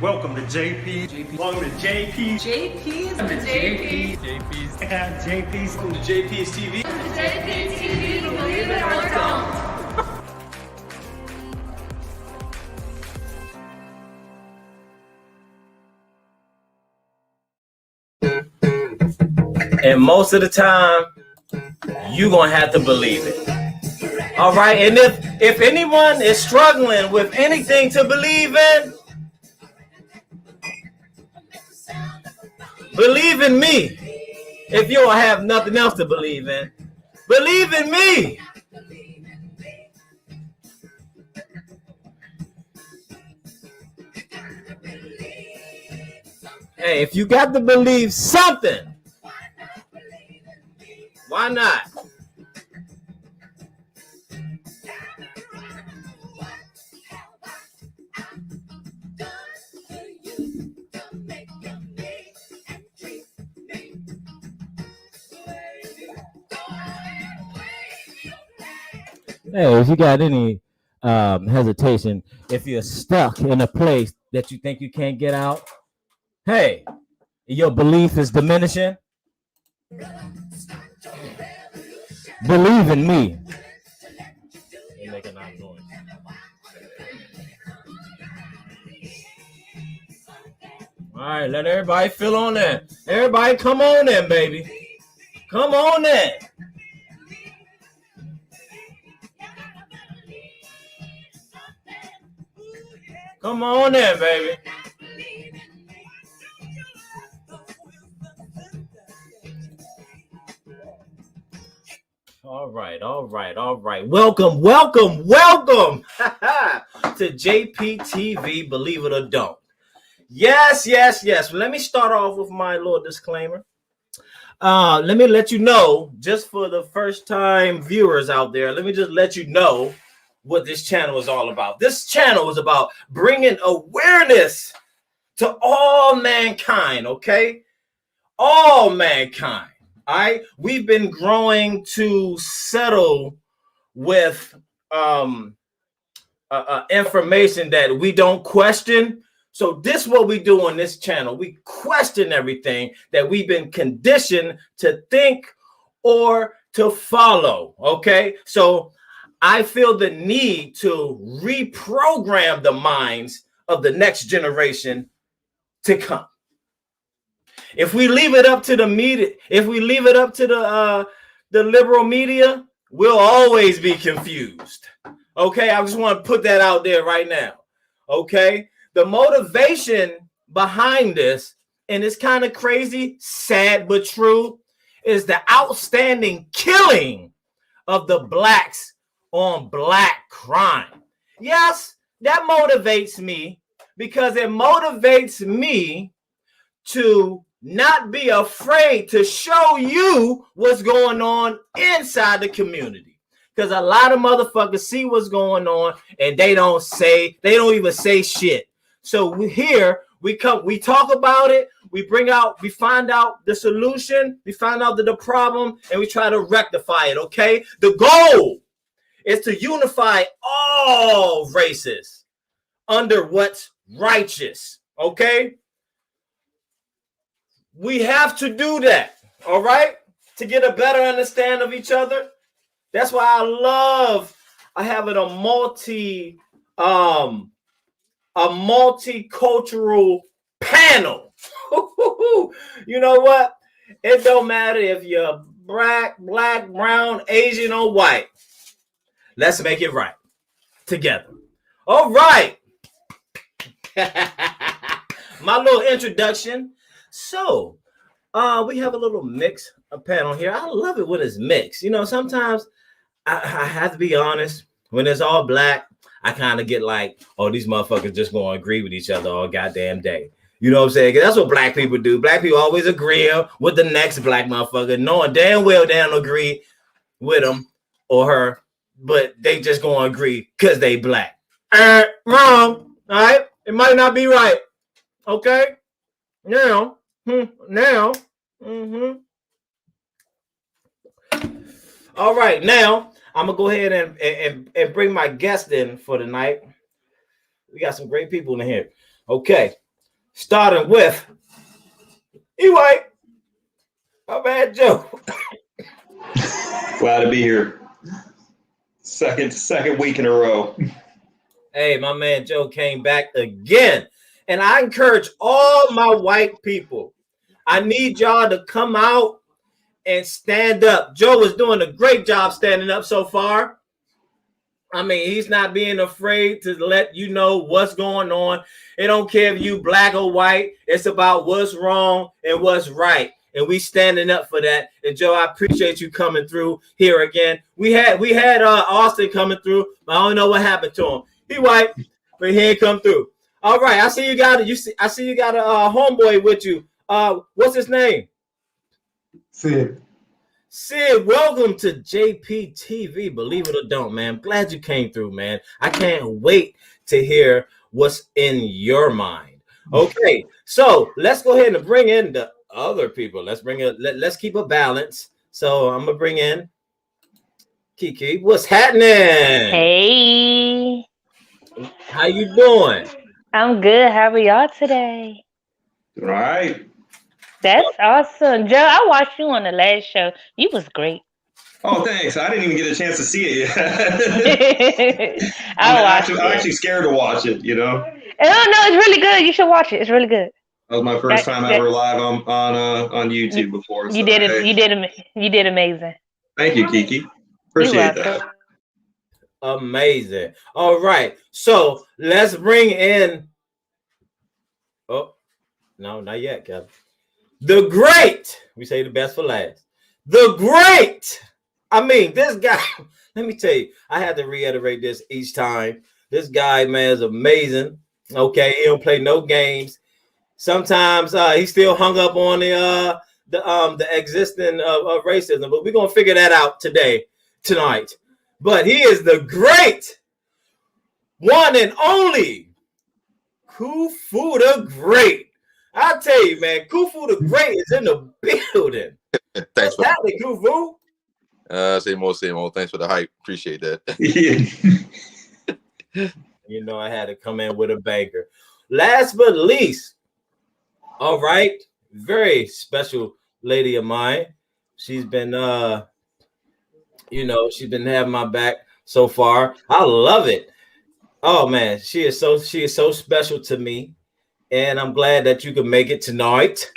Welcome to JP. Welcome to JP. JP's. Welcome to JP. JP's. JP's. Welcome to JP's TV. Welcome to JP's TV. Believe it or don't. And most of the time, you're going to have to believe it. All right? And if anyone is struggling with anything to believe in, believe in me. If you don't have nothing else to believe in, believe in me. Hey, if you got to believe something, why not? Hey, if you got any hesitation, if you're stuck in a place that you think you can't get out, hey, your belief is diminishing, believe in me. You're making loud noise. All right, let everybody feel on that. Everybody come on in, baby. Come on in. Come on in, baby. All right. Welcome to JPTV, believe it or don't. Yes. Let me start off with my little disclaimer. Let me let you know, just for the first time viewers out there, let me just let you know what this channel is all about. This channel is about bringing awareness to all mankind, okay? All mankind. All right, we've been growing to settle with information that we don't question. So this is what we do on this channel. We question everything that we've been conditioned to think or to follow. Okay, so I feel the need to reprogram the minds of the next generation to come. If we leave it up to the media, if we leave it up to the liberal media, we'll always be confused. Okay, I just want to put that out there right now. Okay, the motivation behind this, and it's kind of crazy, sad but true, is the outstanding killing of the blacks on black crime. Yes, that motivates me because it motivates me to not be afraid to show you what's going on inside the community. Because a lot of motherfuckers see what's going on and they don't even say shit. So we talk about it, we find out the solution, we find out the problem, and we try to rectify it, okay? The goal is to unify all races under what's righteous, okay? We have to do that, all right? To get a better understanding of each other. That's why I have a multicultural panel. You know what? It don't matter if you're black, brown, Asian, or white. Let's make it right together. All right. My little introduction. So, we have a little mix panel here. I love it when it's mixed. You know, sometimes I have to be honest. When it's all black, I kind of get like, oh, these motherfuckers just gonna agree with each other all goddamn day. You know what I'm saying? 'Cause that's what black people do. Black people always agree with the next black motherfucker, knowing damn well they don't agree with him or her, but they just gonna agree because they black. Wrong. All right? It might not be right. Okay? Now. All right, now I'm gonna go ahead and bring my guest in for the night. We got some great people in here. Okay, starting with E-White. My man Joe. Glad to be here. Second week in a row. Hey, my man Joe came back again. And I encourage all my white people, I need y'all to come out and stand up. Joe is doing a great job standing up so far. I mean, he's not being afraid to let you know what's going on. It don't care if you black or white. It's about what's wrong and what's right. And we standing up for that. And Joe, I appreciate you coming through here again. We had Austin coming through, but I don't know what happened to him. He white, but he ain't come through. All right, I see you got I see you got a homeboy with you. What's his name? Sid. Sid, welcome to JP TV. Believe it or don't, man. Glad you came through, man. I can't wait to hear what's in your mind. Okay, so let's go ahead and bring in the other people. Let's keep a balance. So I'm gonna bring in Kiki. What's happening? Hey, How you doing? I'm good. How are y'all today? Doing all right. That's awesome. Joe, I watched you on the last show. You was great. Oh, thanks. I didn't even get a chance to see it yet. I'm actually scared to watch it, you know? No, it's really good. You should watch it. It's really good. That was my first time ever live on YouTube before. You did it. You did amazing. Thank you, Kiki. Appreciate that. Amazing. All right. So let's bring in. Oh, no, not yet, Kevin. The great. We say the best for last. The great. I mean, this guy. Let me tell you, I had to reiterate this each time. This guy, man, is amazing. Okay, he don't play no games. Sometimes he's still hung up on the existence of racism, but we're gonna figure that out tonight. But he is the great one and only Kufu the Great. I tell you, man, Kufu the Great is in the building. Thanks for happening, Kufu. Same old. Thanks for the hype. Appreciate that. You know, I had to come in with a banker. Last but least, all right, very special lady of mine. She's been, she's been having my back so far. I love it. Oh man, she is so special to me, and I'm glad that you could make it tonight,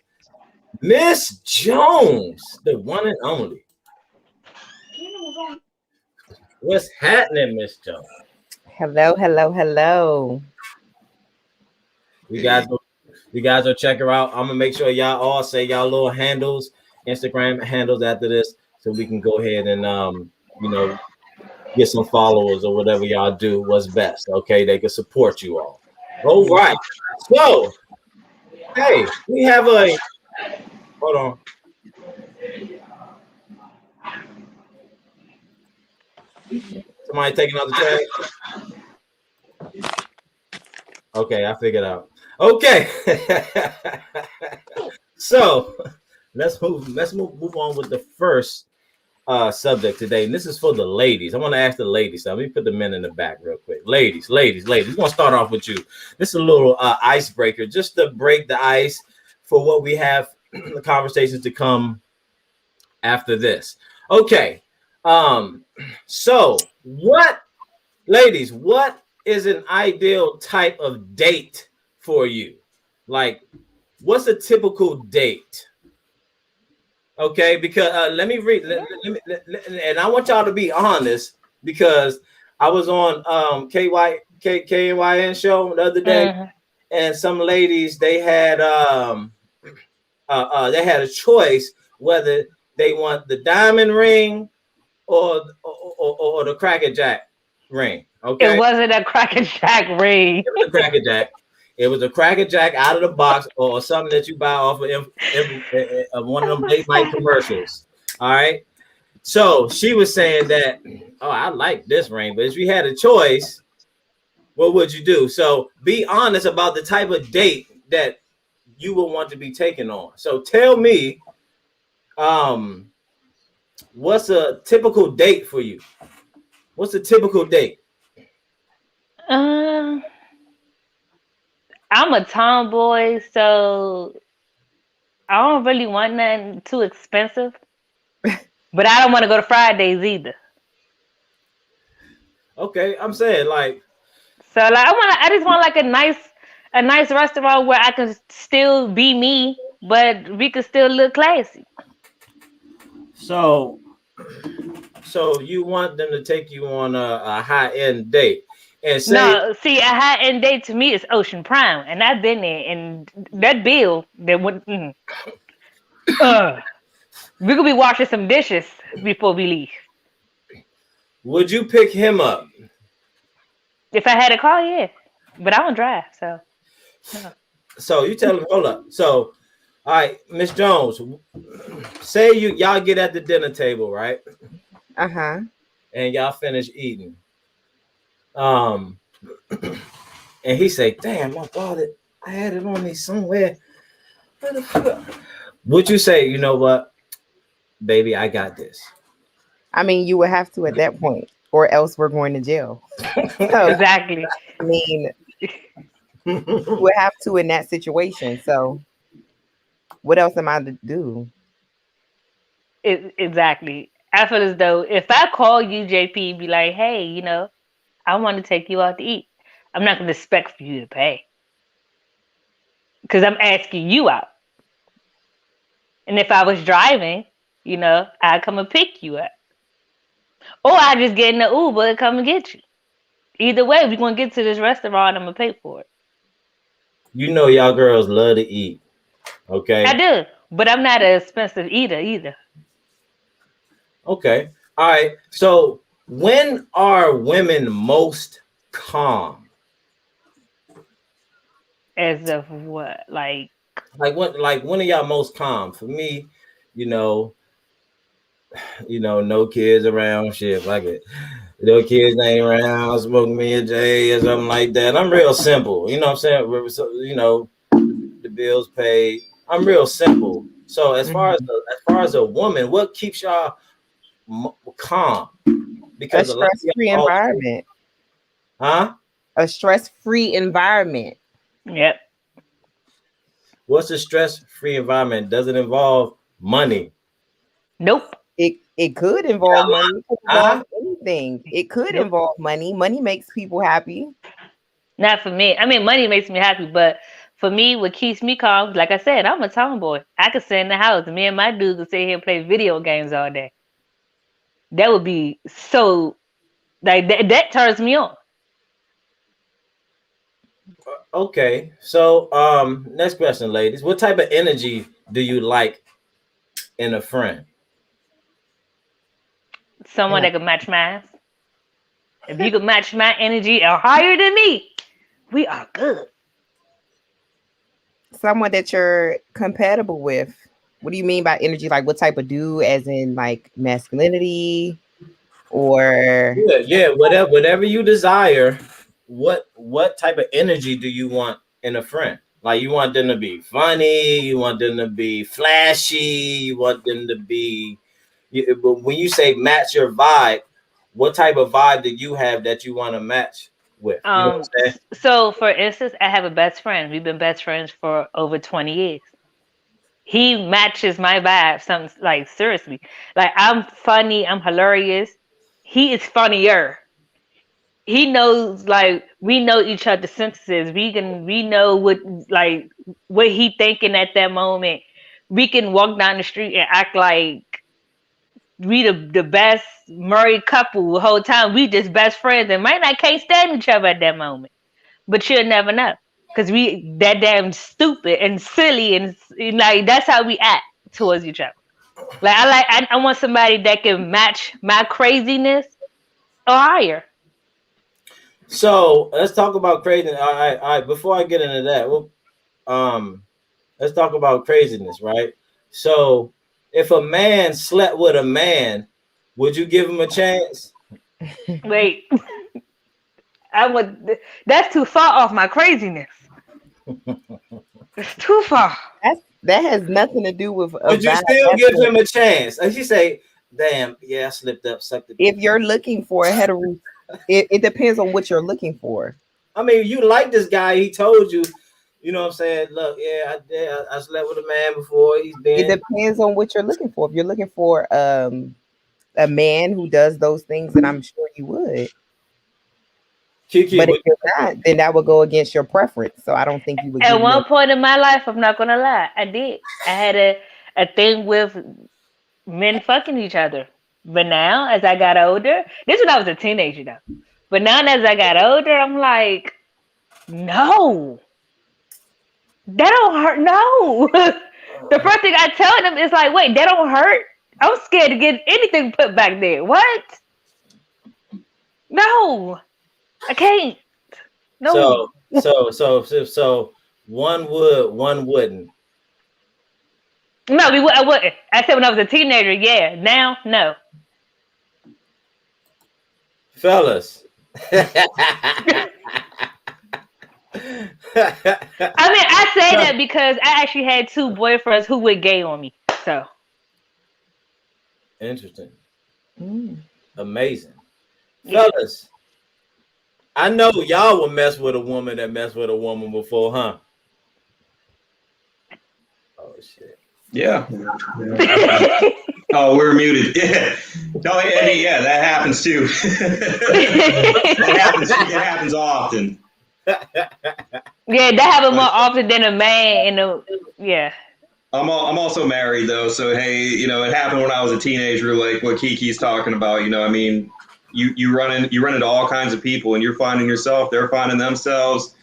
Miss Jones, the one and only. What's happening, Miss Jones? Hello. You guys will check her out. I'm gonna make sure y'all all say y'all little handles, Instagram handles after this, so we can go ahead and get some followers or whatever y'all do. What's best? Okay, they can support you all. All right. So, hey, we have a. Hold on. Somebody taking out the tag. Okay, I figured out. Okay. So let's move on with the first subject today, and this is for the ladies. I want to ask the ladies. Let me put the men in the back real quick. Ladies. We're gonna start off with you. This is a little icebreaker, just to break the ice for what we have the conversations to come after this. Okay. So what is an ideal type of date for you? Like, what's a typical date? Okay, because let me read, and I want y'all to be honest, because I was on KYN show the other day, and some ladies, they had a choice whether they want the diamond ring or the Cracker Jack ring. Okay, It wasn't a Cracker Jack ring. It was a Cracker Jack. It was a Cracker Jack out of the box, or something that you buy off of one of them late night commercials. All right. So she was saying that, oh, I like this ring, but if you had a choice, what would you do? So be honest about the type of date that you would want to be taken on. So tell me, what's a typical date for you? What's a typical date? I'm a tomboy, so I don't really want nothing too expensive. But I don't want to go to Fridays either. Okay, I'm saying like. So like I just want like a nice restaurant where I can still be me, but we can still look classy. So you want them to take you on a high end date and say, No, see, a high end date to me is Ocean Prime, and I've been there, and that bill that went. We could be washing some dishes before we leave. would you pick him up? If I had a car, yeah, but I don't drive, so. No. So you tell him, hold up. So, all right, Miss Jones, say y'all get at the dinner table, right? Uh-huh. And y'all finish eating. And he say, damn, I bought it. I had it on me somewhere. Where the fuck? Would you say, you know what, baby, I got this? I mean, you would have to at that point, or else we're going to jail. So, Exactly. I mean, you would have to in that situation. So what else am I to do? Exactly. I feel as though if I call you, JP, be like, hey, you know, I want to take you out to eat. I'm not going to expect for you to pay. Because I'm asking you out. And if I was driving, you know, I'd come and pick you up. Or I just get in the Uber and come and get you. Either way, we're going to get to this restaurant, I'm going to pay for it. You know y'all girls love to eat, okay? I do, but I'm not an expensive eater either. Okay. All right. So when are women most calm? As of what? Like when are y'all most calm? For me, you know, no kids around, shit like it. No kids ain't around, smoking me a J or something like that. I'm real simple. You know what I'm saying? So, you know, the bills paid. I'm real simple. So as far as a woman, what keeps y'all calm? Because a stress-free environment. Huh? A stress-free environment. Yep. What's a stress-free environment? Does it involve money? Nope. It could involve money. It could involve anything. It could involve money. Money makes people happy. Not for me. I mean, money makes me happy, but for me, what keeps me calm, like I said, I'm a tomboy. I could sit in the house. Me and my dudes would sit here and play video games all day. That would be so, like, that turns me on. Okay. So, next question, ladies. What type of energy do you like in a friend? Someone that can match mine. If you could match my energy or higher than me, we are good. Someone that you're compatible with. What do you mean by energy? Like what type of dude, as in like masculinity or whatever you desire. What type of energy do you want in a friend? Like you want them to be funny, you want them to be flashy, you want them to be. But when you say match your vibe, what type of vibe do you have that you want to match with? You know what I'm saying? So, for instance, I have a best friend. We've been best friends for over 20 years. He matches my vibe. Something like seriously, like I'm funny, I'm hilarious. He is funnier. He knows, like, we know each other's sentences. We know what he thinking at that moment. We can walk down the street and act like we the best married couple the whole time. We just best friends and might not can't stand each other at that moment. But you'll never know. Because we that damn stupid and silly and like that's how we act towards each other. Like I want somebody that can match my craziness or higher. So let's talk about craziness. All right. Before I get into that, let's talk about craziness, right? So if a man slept with a man, would you give him a chance? Wait, that's too far off my craziness. It's too far. That has nothing to do with. Would you still give him a chance? And she say, "Damn, yeah, I slipped up, sucked it." If you're looking for a it depends on what you're looking for. I mean, you like this guy. He told you You know what I'm saying? Look, I slept with a man before. He's been. It depends on what you're looking for. If you're looking for a man who does those things, then I'm sure you would. Kiki, but if you're not, then that would go against your preference. So I don't think you would. At one point in my life, I'm not gonna lie, I did. I had a thing with men fucking each other. But now, as I got older, this was when I was a teenager though. But now, as I got older, I'm like, no, that don't hurt. No. The first thing I tell them is like, wait, that don't hurt. I'm scared to get anything put back there. What? No, I can't. No. So one would, one wouldn't. No, I wouldn't. I said when I was a teenager, yeah. Now, no. Fellas. I mean, I say that because I actually had 2 boyfriends who were gay on me. So interesting. Amazing. Fellas, I know y'all will mess with a woman that messed with a woman before, huh? Oh shit. Yeah. Oh, we're muted. Yeah. No, yeah, that happens too. It happens often. Yeah, that happens more often than a man yeah. I'm also married though, so hey, you know, it happened when I was a teenager, like what Kiki's talking about. You know, I mean, you run into all kinds of people, and you're finding yourself, they're finding themselves.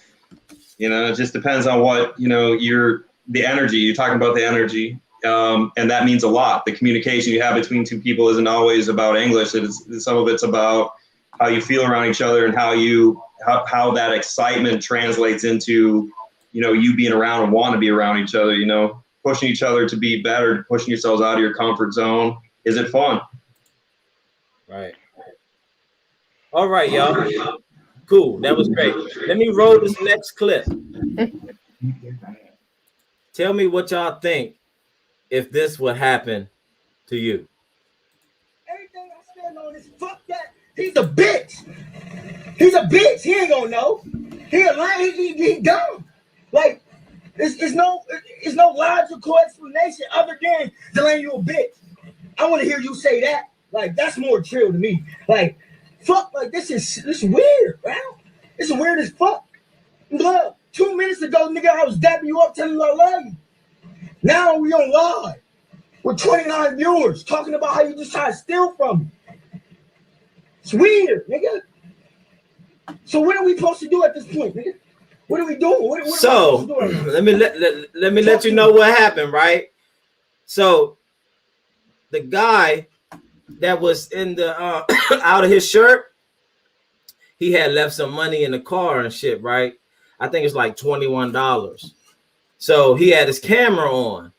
You know, it just depends on what, you know, the energy. You're talking about the energy, and that means a lot. The communication you have between 2 people isn't always about English. Some of it's about how you feel around each other and how that excitement translates into, you know, you being around and want to be around each other. You know, pushing each other to be better, pushing yourselves out of your comfort zone. Is it fun? Right. All right, y'all. Cool. That was great. Let me roll this next clip. Tell me what y'all think if this would happen to you. Everything I stand on is fuck that. He's a bitch. He's a bitch. He ain't gonna know. He a liar. He dumb. Like, it's no logical explanation other than Delaney, you a bitch. I want to hear you say that. Like, that's more chill to me. Like, fuck, like this is weird, bro. It's weird as fuck. Look, 2 minutes ago, nigga, I was dapping you up, telling you I love you. Now we on live with 29 viewers talking about how you just try to steal from me. It's weird, nigga. So what are we supposed to do at this point, nigga? What are we doing? What so let me let you know what happened, right? So the guy that was in the out of his shirt, he had left some money in the car and shit, right? I think it's like $21. So he had his camera on,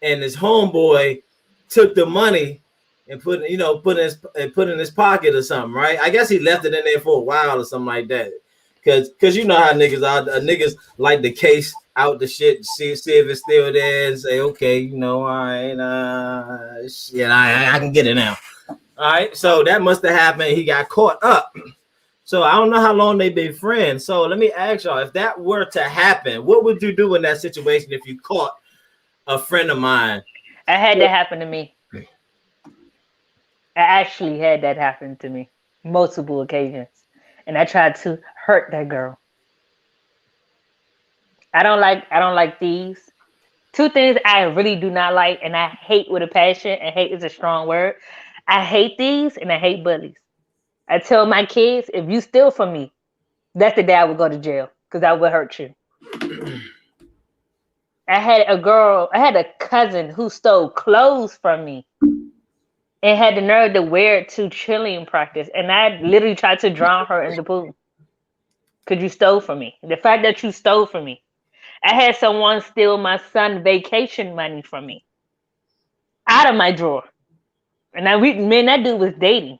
and his homeboy took the money and put in his pocket or something, right? I guess he left it in there for a while or something like that. Cause you know how niggas are. Niggas like the case out the shit, see if it's still there, and say, okay, you know, all right, shit, I can get it now. All right, so that must have happened. He got caught up. So I don't know how long they've been friends. So let me ask y'all, if that were to happen, what would you do in that situation if you caught a friend of mine? I had that happen to me. I actually had that happen to me multiple occasions. And I tried to hurt that girl. I don't like thieves. 2 things I really do not like, and I hate with a passion, and hate is a strong word. I hate thieves and I hate bullies. I tell my kids, if you steal from me, that's the day I would go to jail, because I would hurt you. I had a cousin who stole clothes from me and had the nerve to wear it to cheerleading practice. And I literally tried to drown her in the pool. Because you stole from me. The fact that you stole from me. I had someone steal my son's vacation money from me. Out of my drawer. And now me and that dude was dating.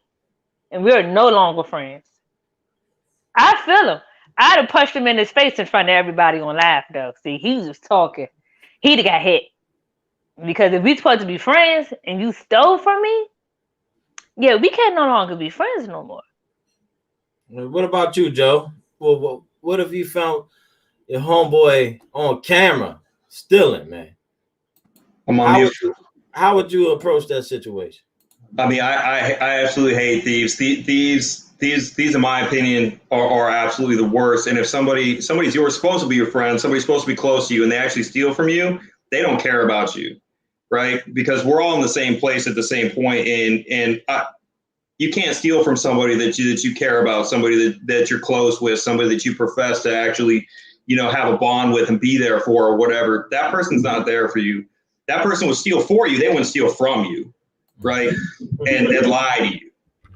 And we are no longer friends. I feel him. I'd have punched him in his face in front of everybody on live, though. See, he was talking. He'd have got hit. Because if we're supposed to be friends and you stole from me, yeah, we can't no longer be friends no more. What about you, Joe? Well, what if you found your homeboy on camera stealing, man. I'm on mute. How would you approach that situation? I mean, I absolutely hate thieves. Thieves, in my opinion, are absolutely the worst. And if somebody's supposed to be your friend, somebody's supposed to be close to you, and they actually steal from you, they don't care about you, right? Because we're all in the same place at the same point, and you can't steal from somebody that you care about, somebody that you're close with, somebody that you profess to actually, have a bond with and be there for, or whatever. That person's not there for you. That person would steal for you. They wouldn't steal from you, right? And lie to you.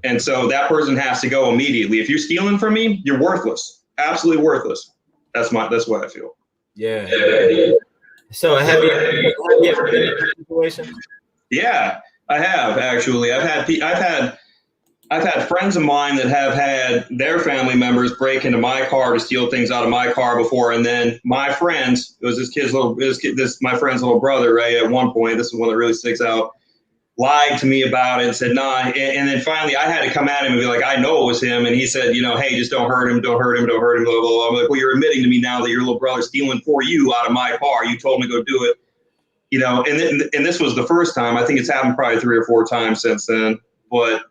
And so that person has to go immediately. If you're stealing from me, you're worthless. Absolutely worthless. That's what I feel. Yeah. So have you ever been in that situation? Yeah, I have actually. I've had friends of mine that have had their family members break into my car to steal things out of my car before, and then my friends, it was my friend's little brother, right? At one point, this is one that really sticks out, lied to me about it and said, nah. And then finally I had to come at him and be like, I know it was him. And he said, hey, just don't hurt him, blah, blah, blah. I'm like, well, you're admitting to me now that your little brother's stealing for you out of my car. You told me to go do it, and this was the first time. I think it's happened probably 3 or 4 times since then. But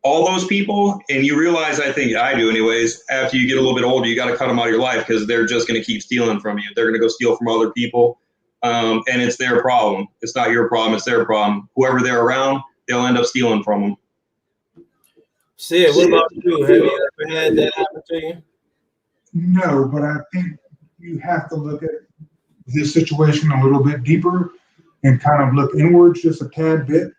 all those people, and you realize, I think I do anyways, after you get a little bit older, you got to cut them out of your life because they're just going to keep stealing from you. They're going to go steal from other people. And it's their problem. It's not your problem. It's their problem. Whoever they're around, they'll end up stealing from them. Sid, what about you? Have you ever had that happen to you? No, but I think you have to look at this situation a little bit deeper and kind of look inwards just a tad bit,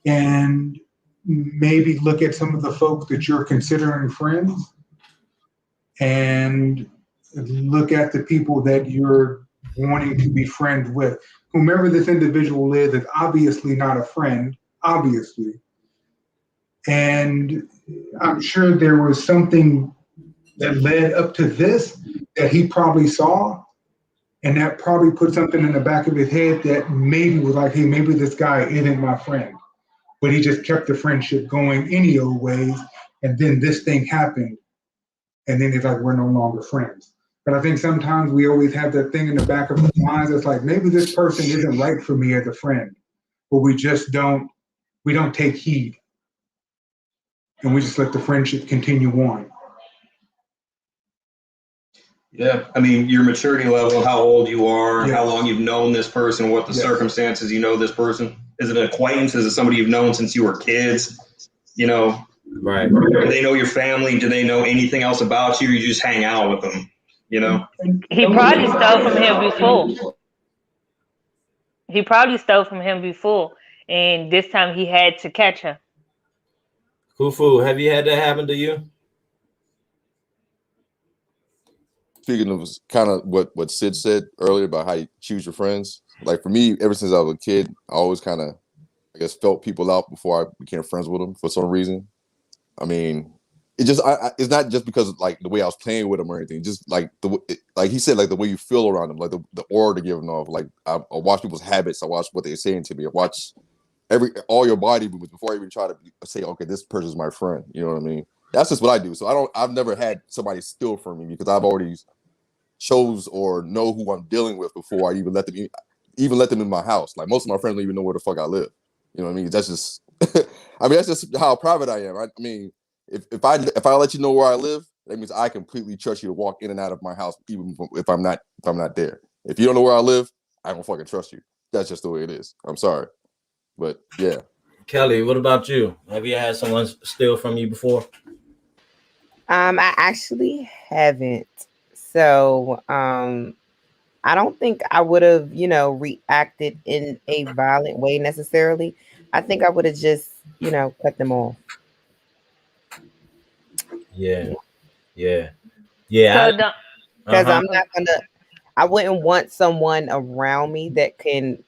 and maybe look at some of the folks that you're considering friends, and look at the people that you're wanting to be friends with. Whomever this individual is obviously not a friend, obviously. And I'm sure there was something that led up to this that he probably saw, and that probably put something in the back of his head that maybe was like, hey, maybe this guy isn't my friend. But he just kept the friendship going any old ways, and then this thing happened, and then it's like, we're no longer friends. But I think sometimes we always have that thing in the back of our minds that's like, maybe this person isn't right for me as a friend, but we don't take heed. And we just let the friendship continue on. Yeah, I mean, your maturity level, how old you are, Yeah. how long you've known this person, what the circumstances this person. Is it an acquaintance? Is it somebody you've known since you were kids? Right. Do they know your family? Do they know anything else about you? Or you just hang out with them? He probably stole from him before. And this time he had to catch her. Kufu, have you had that happen to you? Speaking of kind of what Sid said earlier about how you choose your friends, like for me, ever since I was a kid, I always kind of, I guess, felt people out before I became friends with them for some reason. I mean, it just, it's not just because of, like, the way I was playing with them or anything. Just like like he said, like the way you feel around them, like the aura they're giving off. Like I watch people's habits. I watch what they're saying to me. I watch all your body movements before I even try to say, okay, this person's my friend. You know what I mean? That's just what I do. So I've never had somebody steal from me because I've already chose or know who I'm dealing with before I even let them in my house. Like most of my friends don't even know where the fuck I live. You know what I mean? That's just, I mean, that's just how private I am. I mean, if I let you know where I live, that means I completely trust you to walk in and out of my house, even if I'm not there. If you don't know where I live, I don't fucking trust you. That's just the way it is. I'm sorry, but yeah. Kelly, what about you? Have you had someone steal from you before? I actually haven't. So I don't think I would have, reacted in a violent way necessarily. I think I would have just, cut them off. Yeah. Because I wouldn't want someone around me that can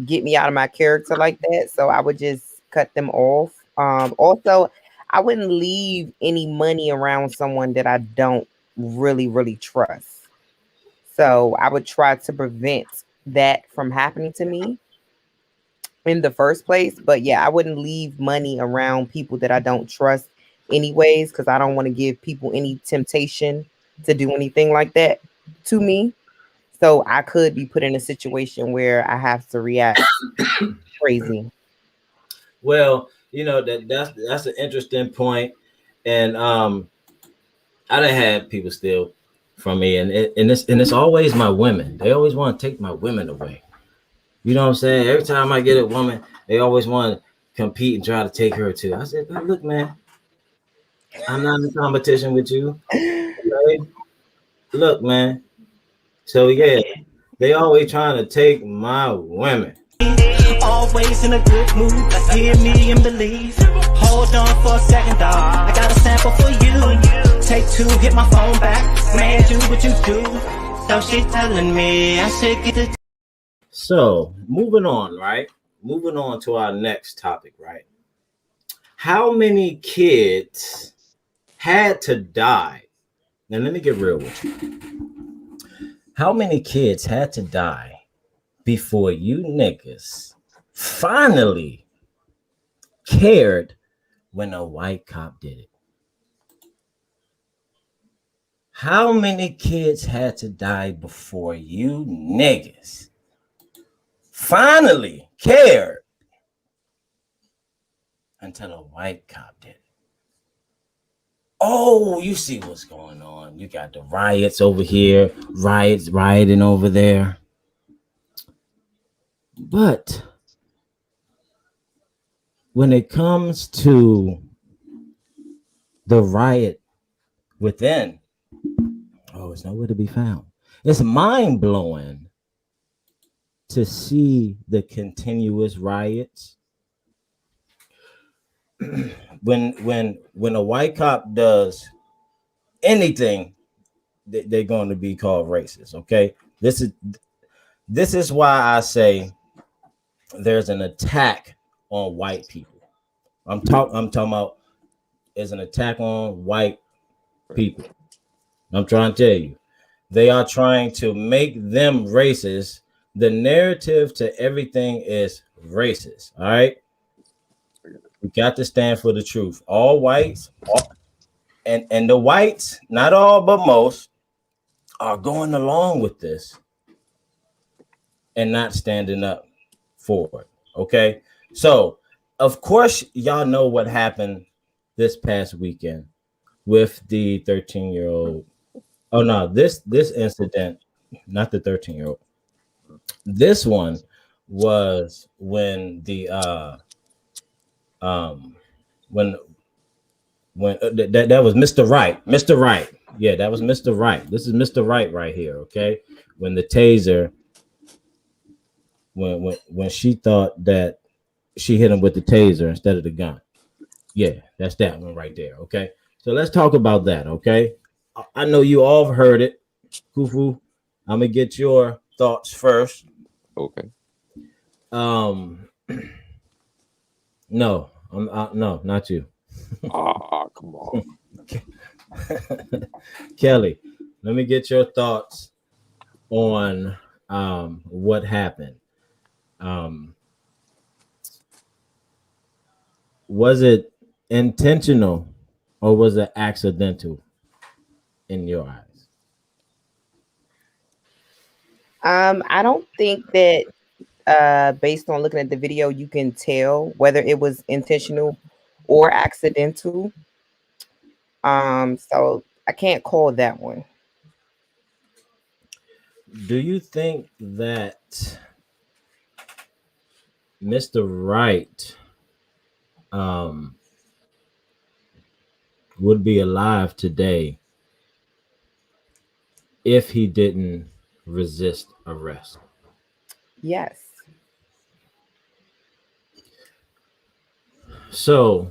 get me out of my character like that. So I would just cut them off. Also, I wouldn't leave any money around someone that I don't really, really trust. So I would try to prevent that from happening to me in the first place. But yeah, I wouldn't leave money around people that I don't trust anyways, because I don't want to give people any temptation to do anything like that. to me. So I could be put in a situation where I have to react crazy. Well, that's an interesting point, and I done had people steal from me, and it's always my women. They always want to take my women away. You know what I'm saying? Every time I get a woman, they always want to compete and try to take her too. I said, look, man, I'm not in competition with you. Okay? Look, man. So yeah, they always trying to take my women. Always in a good mood. Hear me and believe. Hold on for a second, dog. I got a sample for you. Take two, hit my phone back. Man, do what you do. So she telling me I should get the. So moving on, right? Moving on to our next topic, right? How many kids had to die? Now let me get real with you. How many kids had to die before you niggas finally cared when a white cop did it? How many kids had to die before you niggas finally cared until a white cop did it? Oh, you see what's going on. You got the riots over here, rioting over there. But when it comes to the riot within, it's nowhere to be found. It's mind-blowing to see the continuous riots. When a white cop does anything, they're going to be called racist. Okay, this is why I say there's an attack on white people. I'm talking about there's an attack on white people. I'm trying to tell you, they are trying to make them racist. The narrative to everything is racist. All right. We got to stand for the truth. All whites, and the whites, not all, but most, are going along with this and not standing up for it. Okay. So, of course, y'all know what happened this past weekend with the 13-year-old. Oh, no, this incident, not the 13-year-old. This one was when the when that was Mr. Wright. Mr. Wright. Yeah, that was Mr. Wright. This is Mr. Wright right here, okay? When the taser, when she thought that she hit him with the taser instead of the gun. Yeah, that's that one right there, okay? So let's talk about that, okay? I know you all have heard it. Kufu, I'm gonna get your thoughts first. Okay. No, no, not you. Come on. Kelly, let me get your thoughts on what happened. Was it intentional or was it accidental in your eyes? I don't think that based on looking at the video, you can tell whether it was intentional or accidental. So I can't call that one. Do you think that Mr. Wright would be alive today if he didn't resist arrest? Yes. So,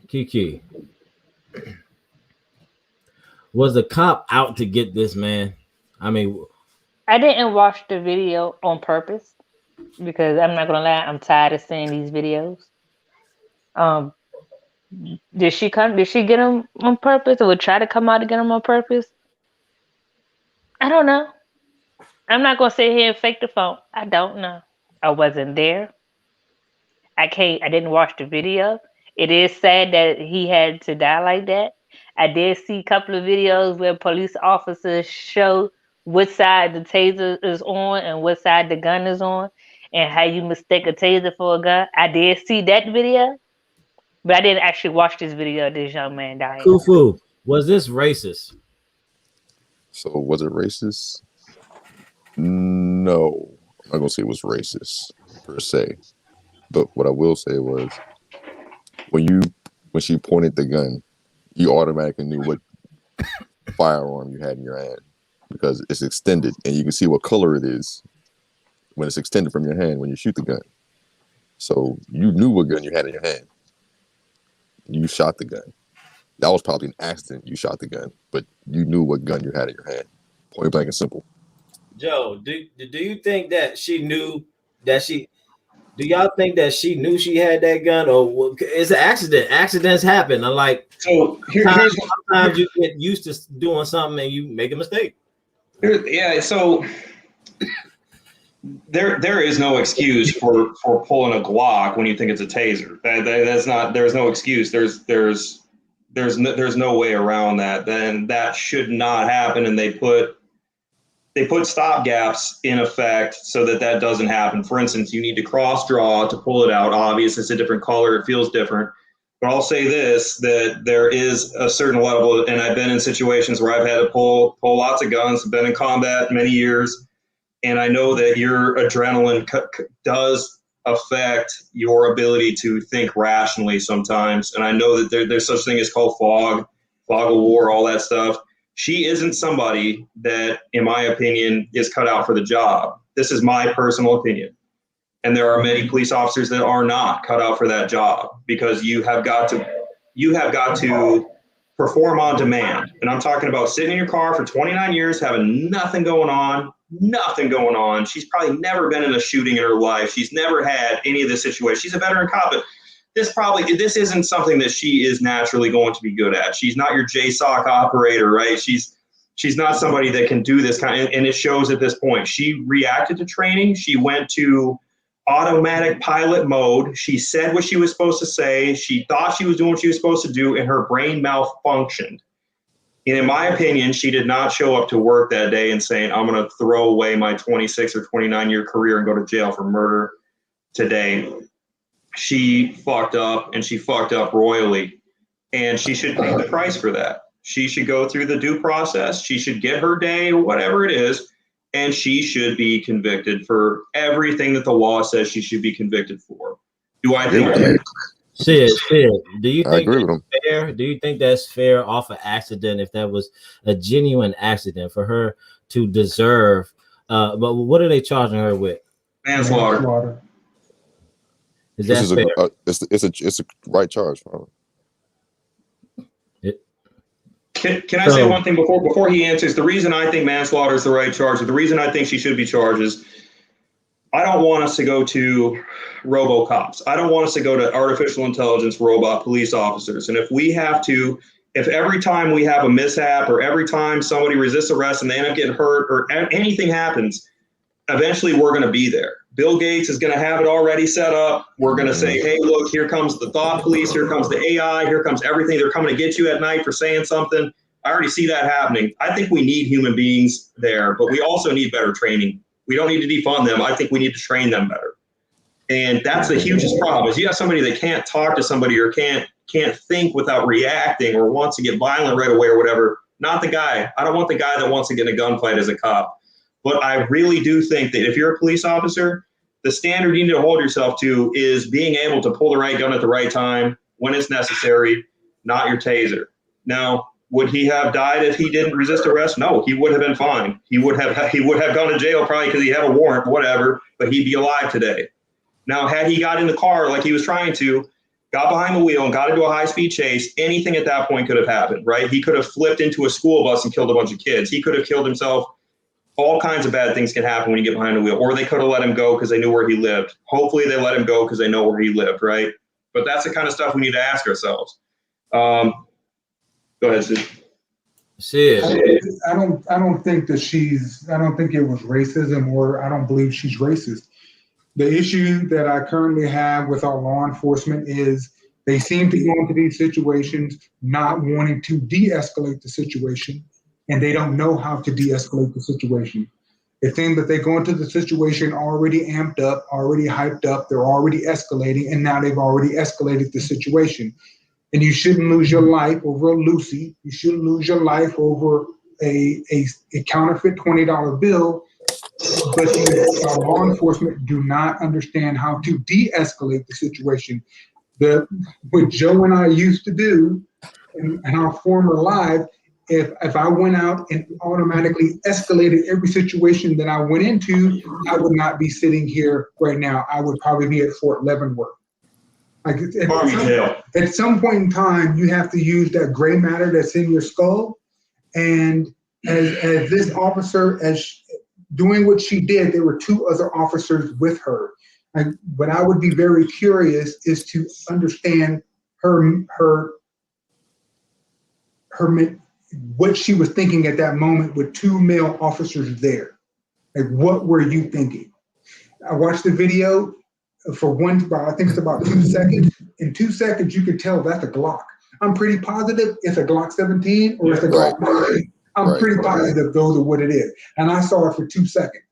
Kiki, was the cop out to get this man? I mean, I didn't watch the video on purpose because I'm not gonna lie, I'm tired of seeing these videos. Did she get him on purpose or would try to come out to get him on purpose? I don't know. I'm not gonna sit here and fake the phone. I don't know. I wasn't there. I didn't watch the video. It is sad that he had to die like that. I did see a couple of videos where police officers show what side the taser is on and what side the gun is on, and how you mistake a taser for a gun. I did see that video, but I didn't actually watch this video of this young man dying. Kufu, was this racist? So was it racist? No, I'm not gonna say it was racist per se, but what I will say was when she pointed the gun, you automatically knew what firearm you had in your hand because it's extended and you can see what color it is when it's extended from your hand when you shoot the gun. So you knew what gun you had in your hand. You shot the gun. That was probably an accident. You shot the gun, but you knew what gun you had in your hand. Point blank and simple. Joe, do you think that she knew that she? Do y'all think that she knew she had that gun, or it's an accident? Accidents happen. Unlike So sometimes you get used to doing something and you make a mistake. Yeah, so there is no excuse for pulling a Glock when you think it's a taser. That's not. There's no excuse. There's no way around that. Then that should not happen, and they put stop gaps in effect so that doesn't happen. For instance, you need to cross draw to pull it out. Obviously, it's a different color. It feels different. But I'll say this, that there is a certain level, and I've been in situations where I've had to pull lots of guns, been in combat many years, and I know that your adrenaline does affect your ability to think rationally sometimes. And I know that there's such thing as called fog of war, all that stuff. She isn't somebody that, in my opinion, is cut out for the job. This is my personal opinion. And there are many police officers that are not cut out for that job because you have got to perform on demand. And I'm talking about sitting in your car for 29 years, having nothing going on. She's probably never been in a shooting in her life. She's never had any of this situation. She's a veteran cop, but this isn't something that she is naturally going to be good at. She's not your JSOC operator, right? She's not somebody that can do this kind of, and it shows at this point. She reacted to training. She went to automatic pilot mode. She said what she was supposed to say. She thought she was doing what she was supposed to do, and her brain malfunctioned. And in my opinion, she did not show up to work that day and saying, I'm going to throw away my 26 or 29 year career and go to jail for murder today. She fucked up, and she fucked up royally, and she should pay the price for that. She should go through the due process. She should get her day or whatever it is, and she should be convicted for everything that the law says she should be convicted for. Do I think that? Sid, do you think agree with that's fair? Do you think that's fair off an accident if that was a genuine accident for her to deserve? But what are they charging her with? Manslaughter. Is that fair? It's a right charge. Can I say one thing before he answers? The reason I think manslaughter is the right charge, or the reason I think she should be charged is I don't want us to go to robo-cops. I don't want us to go to artificial intelligence robot police officers. And if every time we have a mishap or every time somebody resists arrest and they end up getting hurt or anything happens, eventually we're going to be there. Bill Gates is going to have it already set up. We're going to say, hey, look, here comes the thought police. Here comes the AI. Here comes everything. They're coming to get you at night for saying something. I already see that happening. I think we need human beings there, but we also need better training. We don't need to defund them. I think we need to train them better. And that's the hugest problem is you have somebody that can't talk to somebody or can't think without reacting or wants to get violent right away or whatever. Not the guy. I don't want the guy that wants to get in a gunfight as a cop. But I really do think that if you're a police officer, the standard you need to hold yourself to is being able to pull the right gun at the right time when it's necessary, not your taser. Now, would he have died if he didn't resist arrest? No, he would have been fine. He would have gone to jail probably because he had a warrant, whatever, but he'd be alive today. Now, had he got in the car like he was trying to, got behind the wheel and got into a high-speed chase, anything at that point could have happened, right? He could have flipped into a school bus and killed a bunch of kids. He could have killed himself. All kinds of bad things can happen when you get behind the wheel, or they could have let him go because they knew where he lived. Hopefully they let him go because they know where he lived, right? But that's the kind of stuff we need to ask ourselves. Go ahead, Sid. I don't think I don't think it was racism, or I don't believe she's racist. The issue that I currently have with our law enforcement is They seem to go into these situations not wanting to de-escalate the situation, and they don't know how to de-escalate the situation. It seems that they go into the situation already amped up, already hyped up, they're already escalating, and now they've already escalated the situation. And you shouldn't lose your life over a Lucy. You shouldn't lose your life over a counterfeit $20 bill. But our law enforcement do not understand how to de-escalate the situation. What Joe and I used to do in our former life, if I went out and automatically escalated every situation that I went into, I would not be sitting here right now. I would probably be at Fort Leavenworth. Like at some point in time, you have to use that gray matter that's in your skull. And as this officer, doing what she did, there were two other officers with her. What I would be very curious is to understand what she was thinking at that moment with two male officers there. Like, what were you thinking? I watched the video for I think it's about 2 seconds. In 2 seconds, you could tell that's a Glock. I'm pretty positive it's a Glock 17 or it's a Glock 19. I'm pretty positive those are what it is. And I saw it for 2 seconds.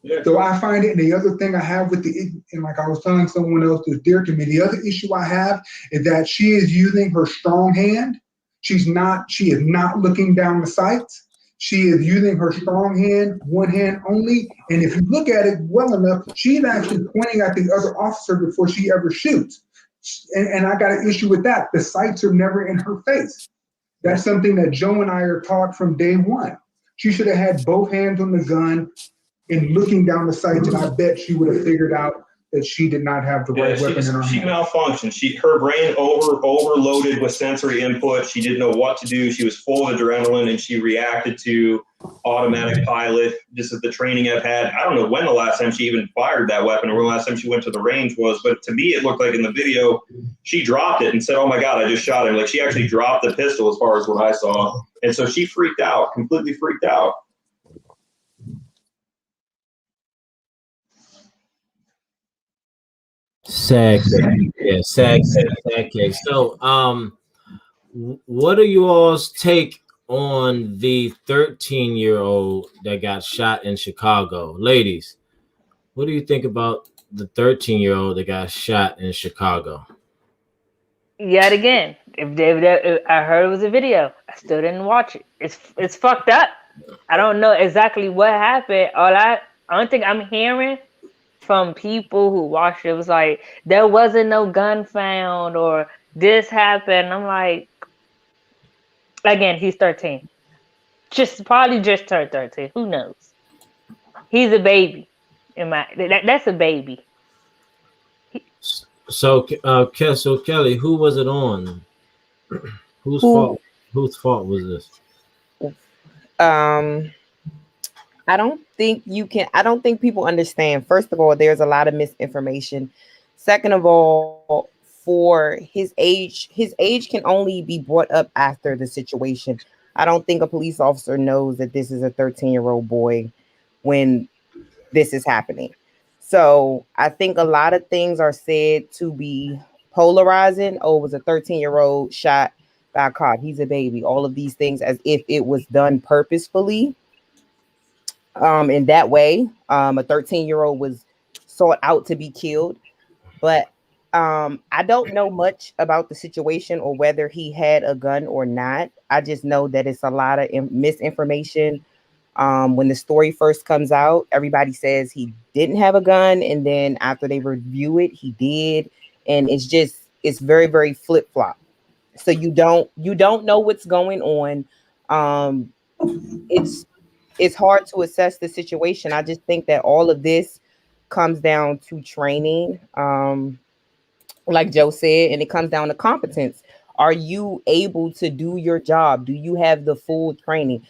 Yeah. So I find it, and the other thing I have with and like I was telling someone else that's dear to me, the other issue I have is that she is using her strong hand. She is not looking down the sights. She is using her strong hand, one hand only. And if you look at it well enough, she's actually pointing at the other officer before she ever shoots. And I got an issue with that. The sights are never in her face. That's something that Joe and I are taught from day one. She should have had both hands on the gun and looking down the sights, and I bet she would have figured out that she did not have the right weapon in her hand. She malfunctioned. Her brain overloaded with sensory input. She didn't know what to do. She was full of adrenaline, and she reacted to automatic pilot. This is the training I've had. I don't know when the last time she even fired that weapon or when the last time she went to the range was, but to me it looked like in the video she dropped it and said, "Oh my God, I just shot him." Like, she actually dropped the pistol as far as what I saw. And so she freaked out, completely freaked out. Sad case. So, what are you all's take on the 13-year-old that got shot in Chicago? Ladies, what do you think about the 13-year-old that got shot in Chicago? Yet again, if I heard it was a video, I still didn't watch it. It's fucked up. I don't know exactly what happened. I don't think I'm hearing from people who watched it was like, there wasn't no gun found or this happened. I'm like, again, he's 13. Probably just turned 13. Who knows? He's a baby. That's a baby. So Kelly, who was it on? Whose fault was this? I don't think people understand. First of all, there's a lot of misinformation. Second of all, for his age can only be brought up after the situation. I don't think a police officer knows that this is a 13-year-old boy when this is happening. So I think a lot of things are said to be polarizing. Oh, it was a 13-year-old shot, got caught. He's a baby. All of these things as if it was done purposefully. In that way, a 13-year-old was sought out to be killed. But I don't know much about the situation or whether he had a gun or not. I just know that it's a lot of misinformation. When the story first comes out, everybody says he didn't have a gun, and then after they review it, he did. And it's very, very flip-flop. So you don't know what's going on. It's hard to assess the situation. I just think that all of this comes down to training, like Joe said, and it comes down to competence. Are you able to do your job? Do you have the full training?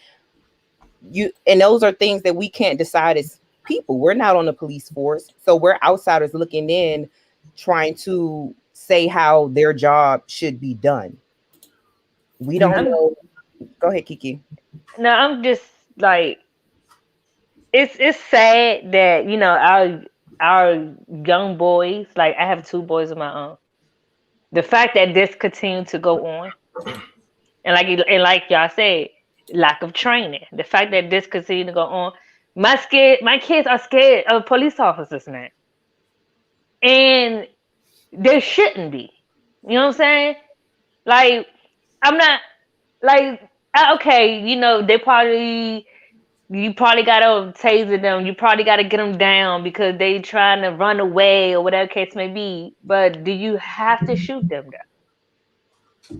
And those are things that we can't decide as people. We're not on the police force, so we're outsiders looking in, trying to say how their job should be done. We don't know. Go ahead, Kiki. No, I'm just like, it's sad that our young boys, like I have 2 boys of my own, The fact that this continued to go on, and like y'all said, lack of training. The fact that this continued to go on, my kids are scared of police officers now, and they shouldn't be. You know what I'm saying? Like, I'm not like okay, you know, you probably gotta taser them. You probably gotta get them down because they trying to run away or whatever case may be. But do you have to shoot them though?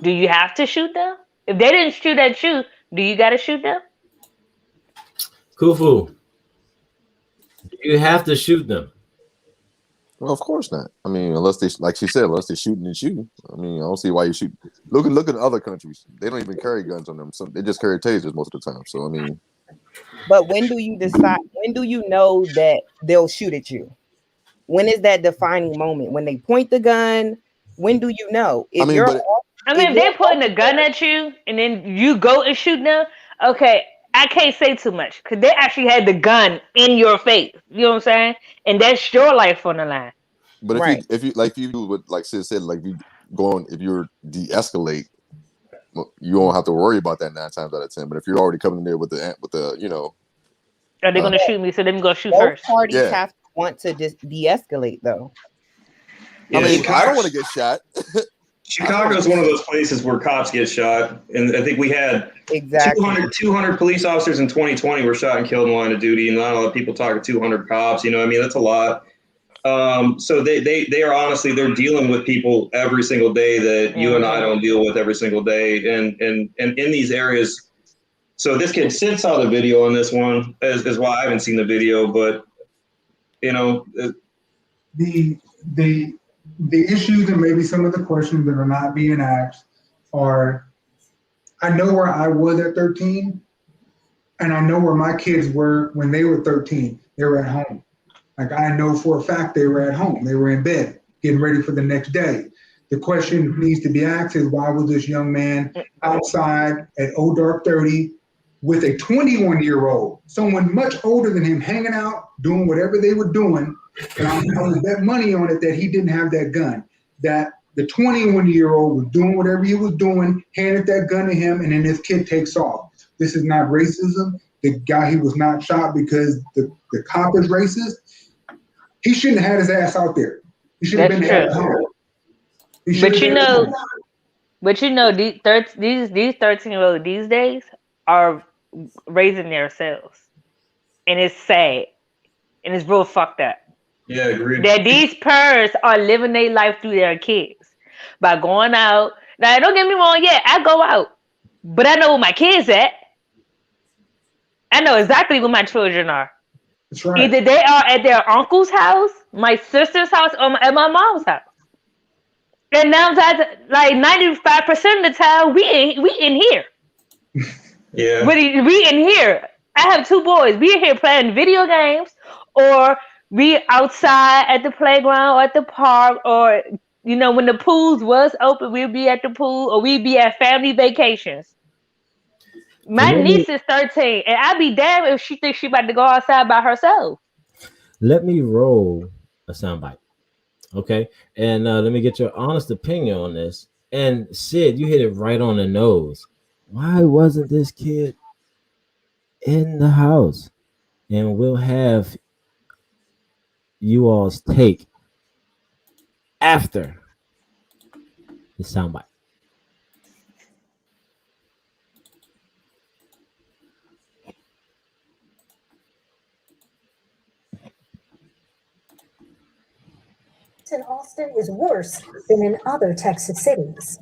Do you have to shoot them? If they didn't shoot at you, do you gotta shoot them? Kufu, you have to shoot them. Well, of course not. I mean, unless they, like she said, unless they're shooting and shooting. I mean, I don't see why you shoot. Look at other countries. They don't even carry guns on them. So they just carry tasers most of the time. So I mean. But when do you decide? When do you know that they'll shoot at you? When is that defining moment? When they point the gun? When do you know? If they're pointing a gun at you and then you go and shoot them, okay, I can't say too much because they actually had the gun in your face. You know what I'm saying? And that's your life on the line. But if you do what like Sid said, like if you're de-escalate, you don't have to worry about that 9 times out of 10. But if you're already coming in there with the you know, are they gonna shoot me? So let me go shoot both first. Parties have to want to de-escalate though. Yeah, I mean, I don't want to get shot. Chicago is one of those places where cops get shot, and I think we had 200 police officers in 2020 were shot and killed in the line of duty, and not a lot of people talk 200 cops. You know, I mean, that's a lot. So they are honestly, they're dealing with people every single day that you and I don't deal with every single day, and in these areas. So this kid, Sid saw the video on this one, is why I haven't seen the video, but you know, the issues and maybe some of the questions that are not being asked are, I know where I was at 13, and I know where my kids were when they were 13. They were at home. Like, I know for a fact they were at home. They were in bed, getting ready for the next day. The question needs to be asked is, why was this young man outside at old dark 30 with a 21-year-old, someone much older than him, hanging out, doing whatever they were doing? And I would bet money on it that he didn't have that gun, that the 21-year-old was doing whatever he was doing, handed that gun to him, and then this kid takes off. This is not racism. The guy, he was not shot because the cop is racist. He shouldn't have had his ass out there. He should have been at home. But you know, these 13-year-olds these days are raising themselves, and it's sad, and it's real fucked up. Yeah, agreed. That these parents are living their life through their kids by going out. Now, don't get me wrong. Yeah, I go out, but I know where my kids at. I know exactly where my children are. That's right. Either they are at their uncle's house, my sister's house, or at my mom's house. And now that's like 95% of the time we in here. Yeah. We in here. I have 2 boys. We in here playing video games, or we outside at the playground or at the park, or you know, when the pools was open, we'd be at the pool, or we'd be at family vacations. My niece is 13, and I'd be damned if she thinks she about to go outside by herself. Let me roll a soundbite, okay? And let me get your honest opinion on this. And Sid, you hit it right on the nose. Why wasn't this kid in the house? And we'll have you all's take after the soundbite. In Austin is worse than in other Texas cities.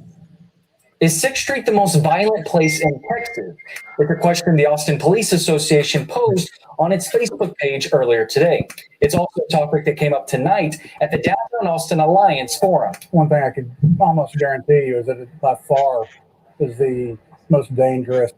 Is 6th Street the most violent place in Texas? It's a question the Austin Police Association posed on its Facebook page earlier today. It's also a topic that came up tonight at the Downtown Austin Alliance Forum. One thing I can almost guarantee you is that it by far is the most dangerous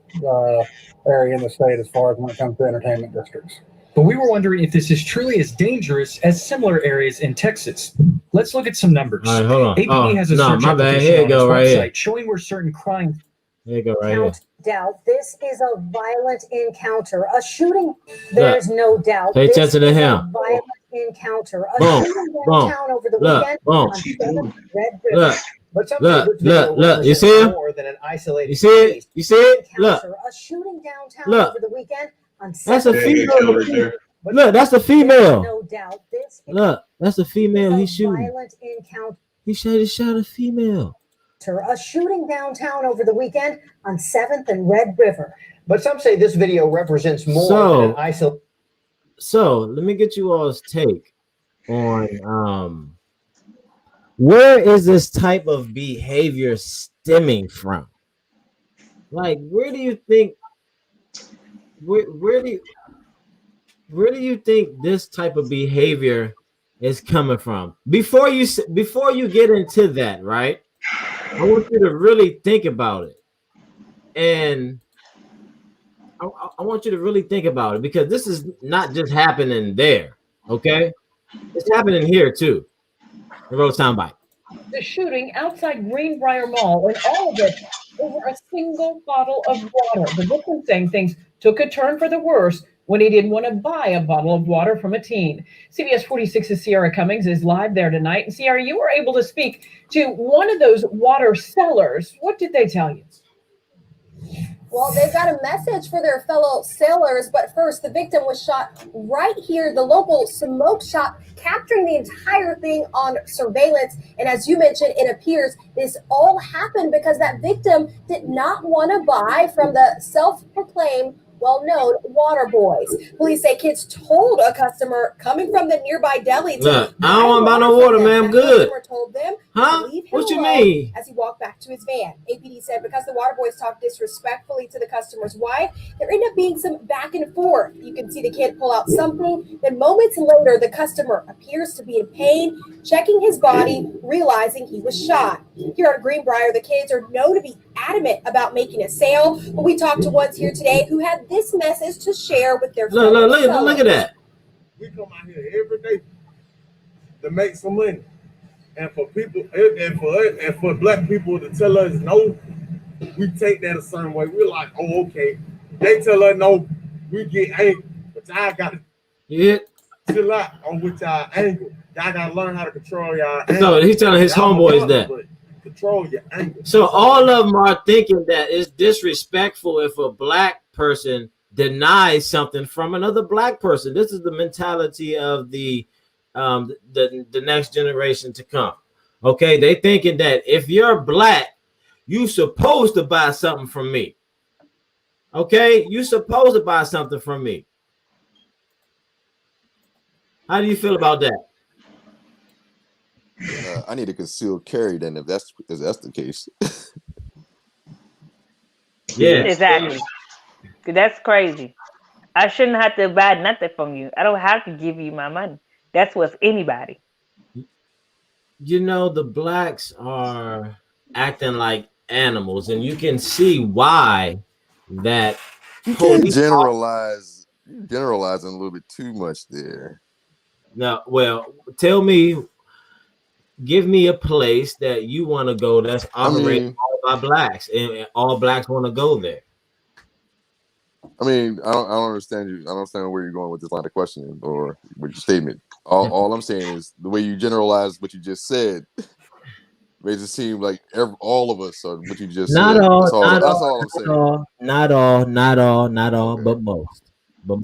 area in the state as far as when it comes to entertainment districts. But we were wondering if this is truly as dangerous as similar areas in Texas. Let's look at some numbers. All right, hold on. APD has a search my bad. application Here you on go, its right website here. showing where certain crimes. Here you go, right here. Doubt this is a violent encounter, a shooting. There's no doubt. Pay this attention to is him. A violent encounter. A Boom, shooting boom. downtown over the Look, weekend boom. on 7th Red River. Look, But some look, say this video look, look. You represents see him? more than an isolated You see it? case. You see it? Look, Encounter. A shooting downtown Look. over the weekend on that's a 7th female. right there. Look, that's a There's female. no doubt this Look, that's a female. is He's a shooting. violent encounter. He shot a female. A shooting downtown over the weekend on 7th and Red River. But some say this video represents more So- than an isolated. So let me get you all's take on where is this type of behavior stemming from? Like, where do you think where do you think this type of behavior is coming from? Before you get into that, right? I want you to really think about it. And I want you to really think about it, because this is not just happening there, okay? It's happening here too. The road soundbite. The shooting outside Greenbrier Mall, and all of it over a single bottle of water. The victim saying things took a turn for the worse when he didn't want to buy a bottle of water from a teen. CBS 46's Sierra Cummings is live there tonight. And Sierra, you were able to speak to one of those water sellers. What did they tell you? Well, they've got a message for their fellow sailors, but first, the victim was shot right here, the local smoke shop, capturing the entire thing on surveillance. And as you mentioned, it appears this all happened because that victim did not want to buy from the self-proclaimed well-known water boys. Police say kids told a customer coming from the nearby deli to Look, I don't want to buy no water, man. I'm good. Customer told them Huh? to leave him What you alone mean? as he walked back to his van. APD said because the water boys talked disrespectfully to the customer's wife, there ended up being some back and forth. You can see the kid pull out something. Then moments later, the customer appears to be in pain, checking his body, realizing he was shot. Here at Greenbrier, the kids are known to be adamant about making a sale. But we talked to ones here today who had this message to share with their Look at that. We come out here every day to make some money, and for people and for black people to tell us no, we take that a certain way. We're like, oh, okay. They tell us no, we get angry, but I got to chill out on which y'all angry. Y'all got to learn how to control y'all anger. So he's telling his Y'all homeboys love that. it, but control your anger. So all of them are thinking that it's disrespectful if a black person denies something from another black person. This is the mentality of the next generation to come. Okay, they thinking that if you're black, you supposed to buy something from me. Okay, you supposed to buy something from me. How do you feel about that? I need a concealed carry then if that's the case. Yeah, exactly. That's crazy. I shouldn't have to buy nothing from you. I don't have to give you my money. That's with anybody. You know, the blacks are acting like animals, and you can see why that. You can't generalize. You're generalizing a little bit too much there. Now, well, tell me, give me a place that you want to go that's operated all by blacks, and all blacks want to go there. I mean, I don't understand you. I don't understand where you're going with this line of questioning or with your statement. All I'm saying is the way you generalize what you just said makes it seem like all of us are what you just said. That's all I'm saying. Not all, but most. But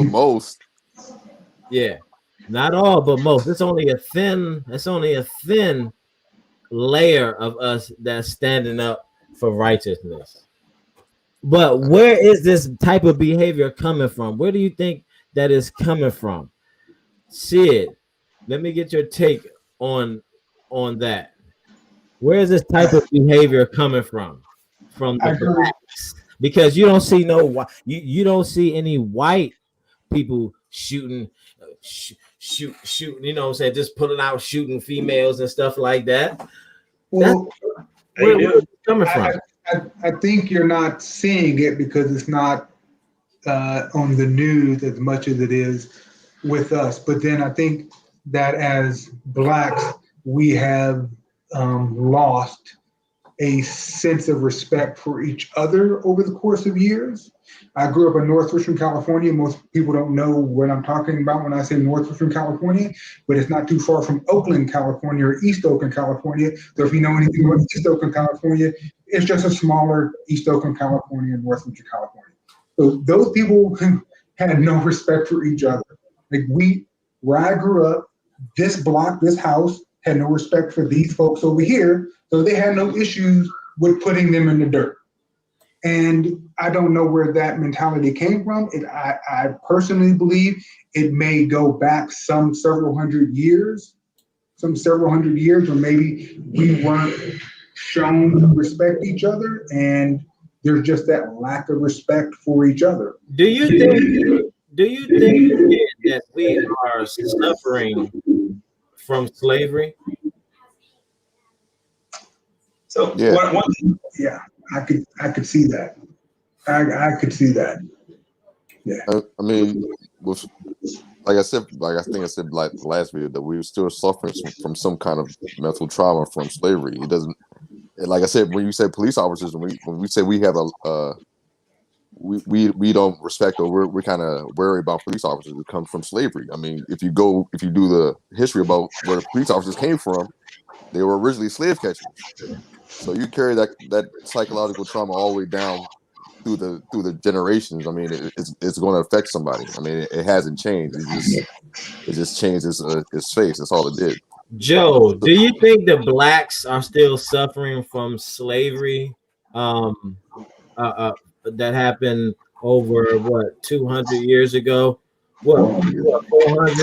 most. Yeah. Not all, but most. It's only a thin layer of us that's standing up for righteousness. But where is this type of behavior coming from? Where do you think that is coming from? Sid, let me get your take on that. Where is this type of behavior coming from? From the blacks? Because you don't see you don't see any white people shooting, you know what I'm saying, just pulling out shooting females and stuff like that. Well, where is it coming from? I think you're not seeing it because it's not on the news as much as it is with us. But then I think that as blacks, we have lost a sense of respect for each other over the course of years. I grew up in Northwestern California. Most people don't know what I'm talking about when I say Northwestern California, but it's not too far from Oakland, California, or East Oakland, California. So if you know anything about East Oakland, California, it's just a smaller East Oakland, California, and Northwestern California. So those people had no respect for each other. Like where I grew up, this block, this house had no respect for these folks over here. So they had no issues with putting them in the dirt. And I don't know where that mentality came from. I personally believe it may go back some several hundred years, or maybe we weren't shown to respect each other, and there's just that lack of respect for each other. Do you think that we are suffering from slavery? So yeah, I could see that. I could see that. Yeah. I mean, like I think I said like the last video, that we were still suffering from some kind of mental trauma from slavery. It doesn't, like I said, when you say police officers, when we say we have we don't respect, or we're kind of wary about police officers who come from slavery. I mean, if you do the history about where the police officers came from, they were originally slave catchers. So you carry that psychological trauma all the way down through the generations. I mean, it's going to affect somebody. I mean, it hasn't changed. It just changed its face. That's all it did. Joe, do you think the blacks are still suffering from slavery? That happened over what, 200 years ago? What 400?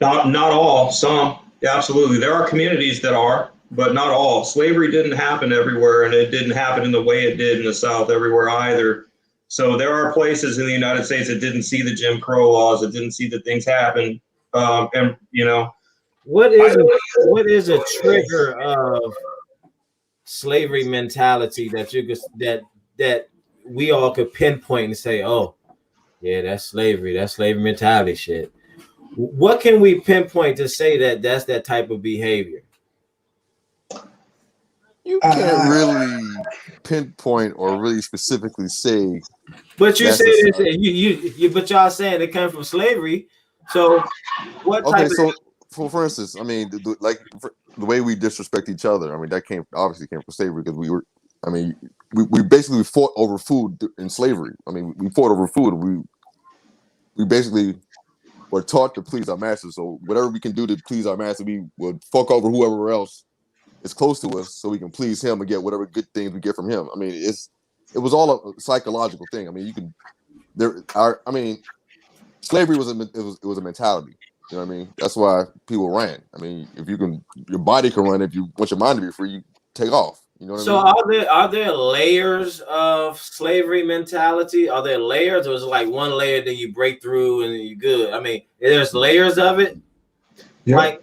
Not all. Some, absolutely. There are communities that are, but not all. Slavery didn't happen everywhere, and it didn't happen in the way it did in the South everywhere either. So there are places in the United States that didn't see the Jim Crow laws, that didn't see that things happen. And you know, what is a trigger of slavery mentality that you could that we all could pinpoint and say, oh, yeah, that's slavery mentality shit? What can we pinpoint to say that that's that type of behavior? You can't really pinpoint or really specifically say. But you say this, but y'all saying it came from slavery. So what type of? So for instance, I mean, the way we disrespect each other. I mean, that obviously came from slavery, because we basically fought over food in slavery. I mean, we fought over food. We basically were taught to please our masters. So whatever we can do to please our master, we would fuck over whoever else is close to us, so we can please him and get whatever good things we get from him. I mean, it was all a psychological thing. I mean, slavery was a mentality. You know what I mean? That's why people ran. I mean, your body can run. If you want your mind to be free, you take off. You know what I mean? So are there layers of slavery mentality? Are there layers, or is it like one layer that you break through and you're good? I mean, there's layers of it. Yeah. Like,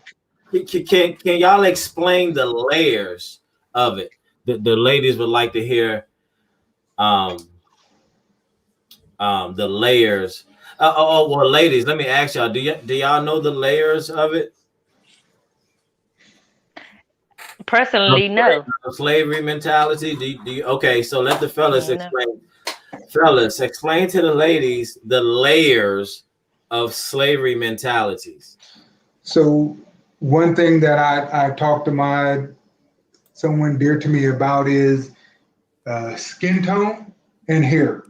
can y'all explain the layers of it? The ladies would like to hear the layers. Well, ladies, let me ask y'all, do y'all know the layers of it? Personally, no. Slavery mentality. Do you, okay, so let the fellas explain. Fellas, explain to the ladies the layers of slavery mentalities. So one thing that I talked to someone dear to me about is skin tone and hair.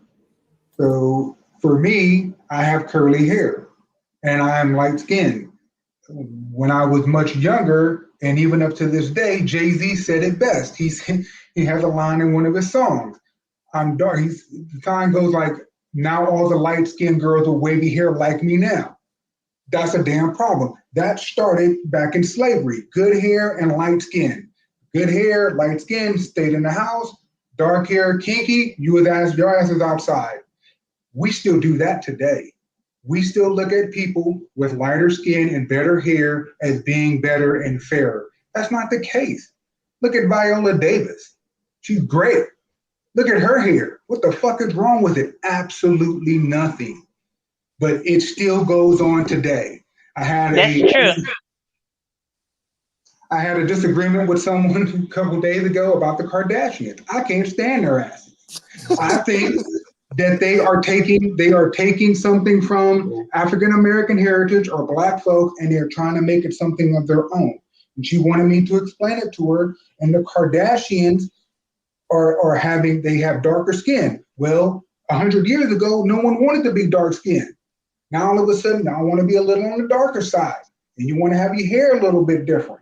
So for me, I have curly hair and I am light skinned. When I was much younger, and even up to this day, Jay-Z said it best. He has a line in one of his songs. I'm dark. The line goes like, now all the light skinned girls with wavy hair like me now. That's a damn problem. That started back in slavery. Good hair and light skin. Good hair, light skin, stayed in the house. Dark hair, kinky, your ass is outside. We still do that today. We still look at people with lighter skin and better hair as being better and fairer. That's not the case. Look at Viola Davis. She's great. Look at her hair. What the fuck is wrong with it? Absolutely nothing. But it still goes on today. That's true. I had a disagreement with someone a couple days ago about the Kardashians. I can't stand their asses. I think that they are taking something from African American heritage or Black folk, and they're trying to make it something of their own. And she wanted me to explain it to her. And the Kardashians they have darker skin. Well, 100 years ago, no one wanted to be dark skinned. Now all of a sudden, I want to be a little on the darker side, and you want to have your hair a little bit different.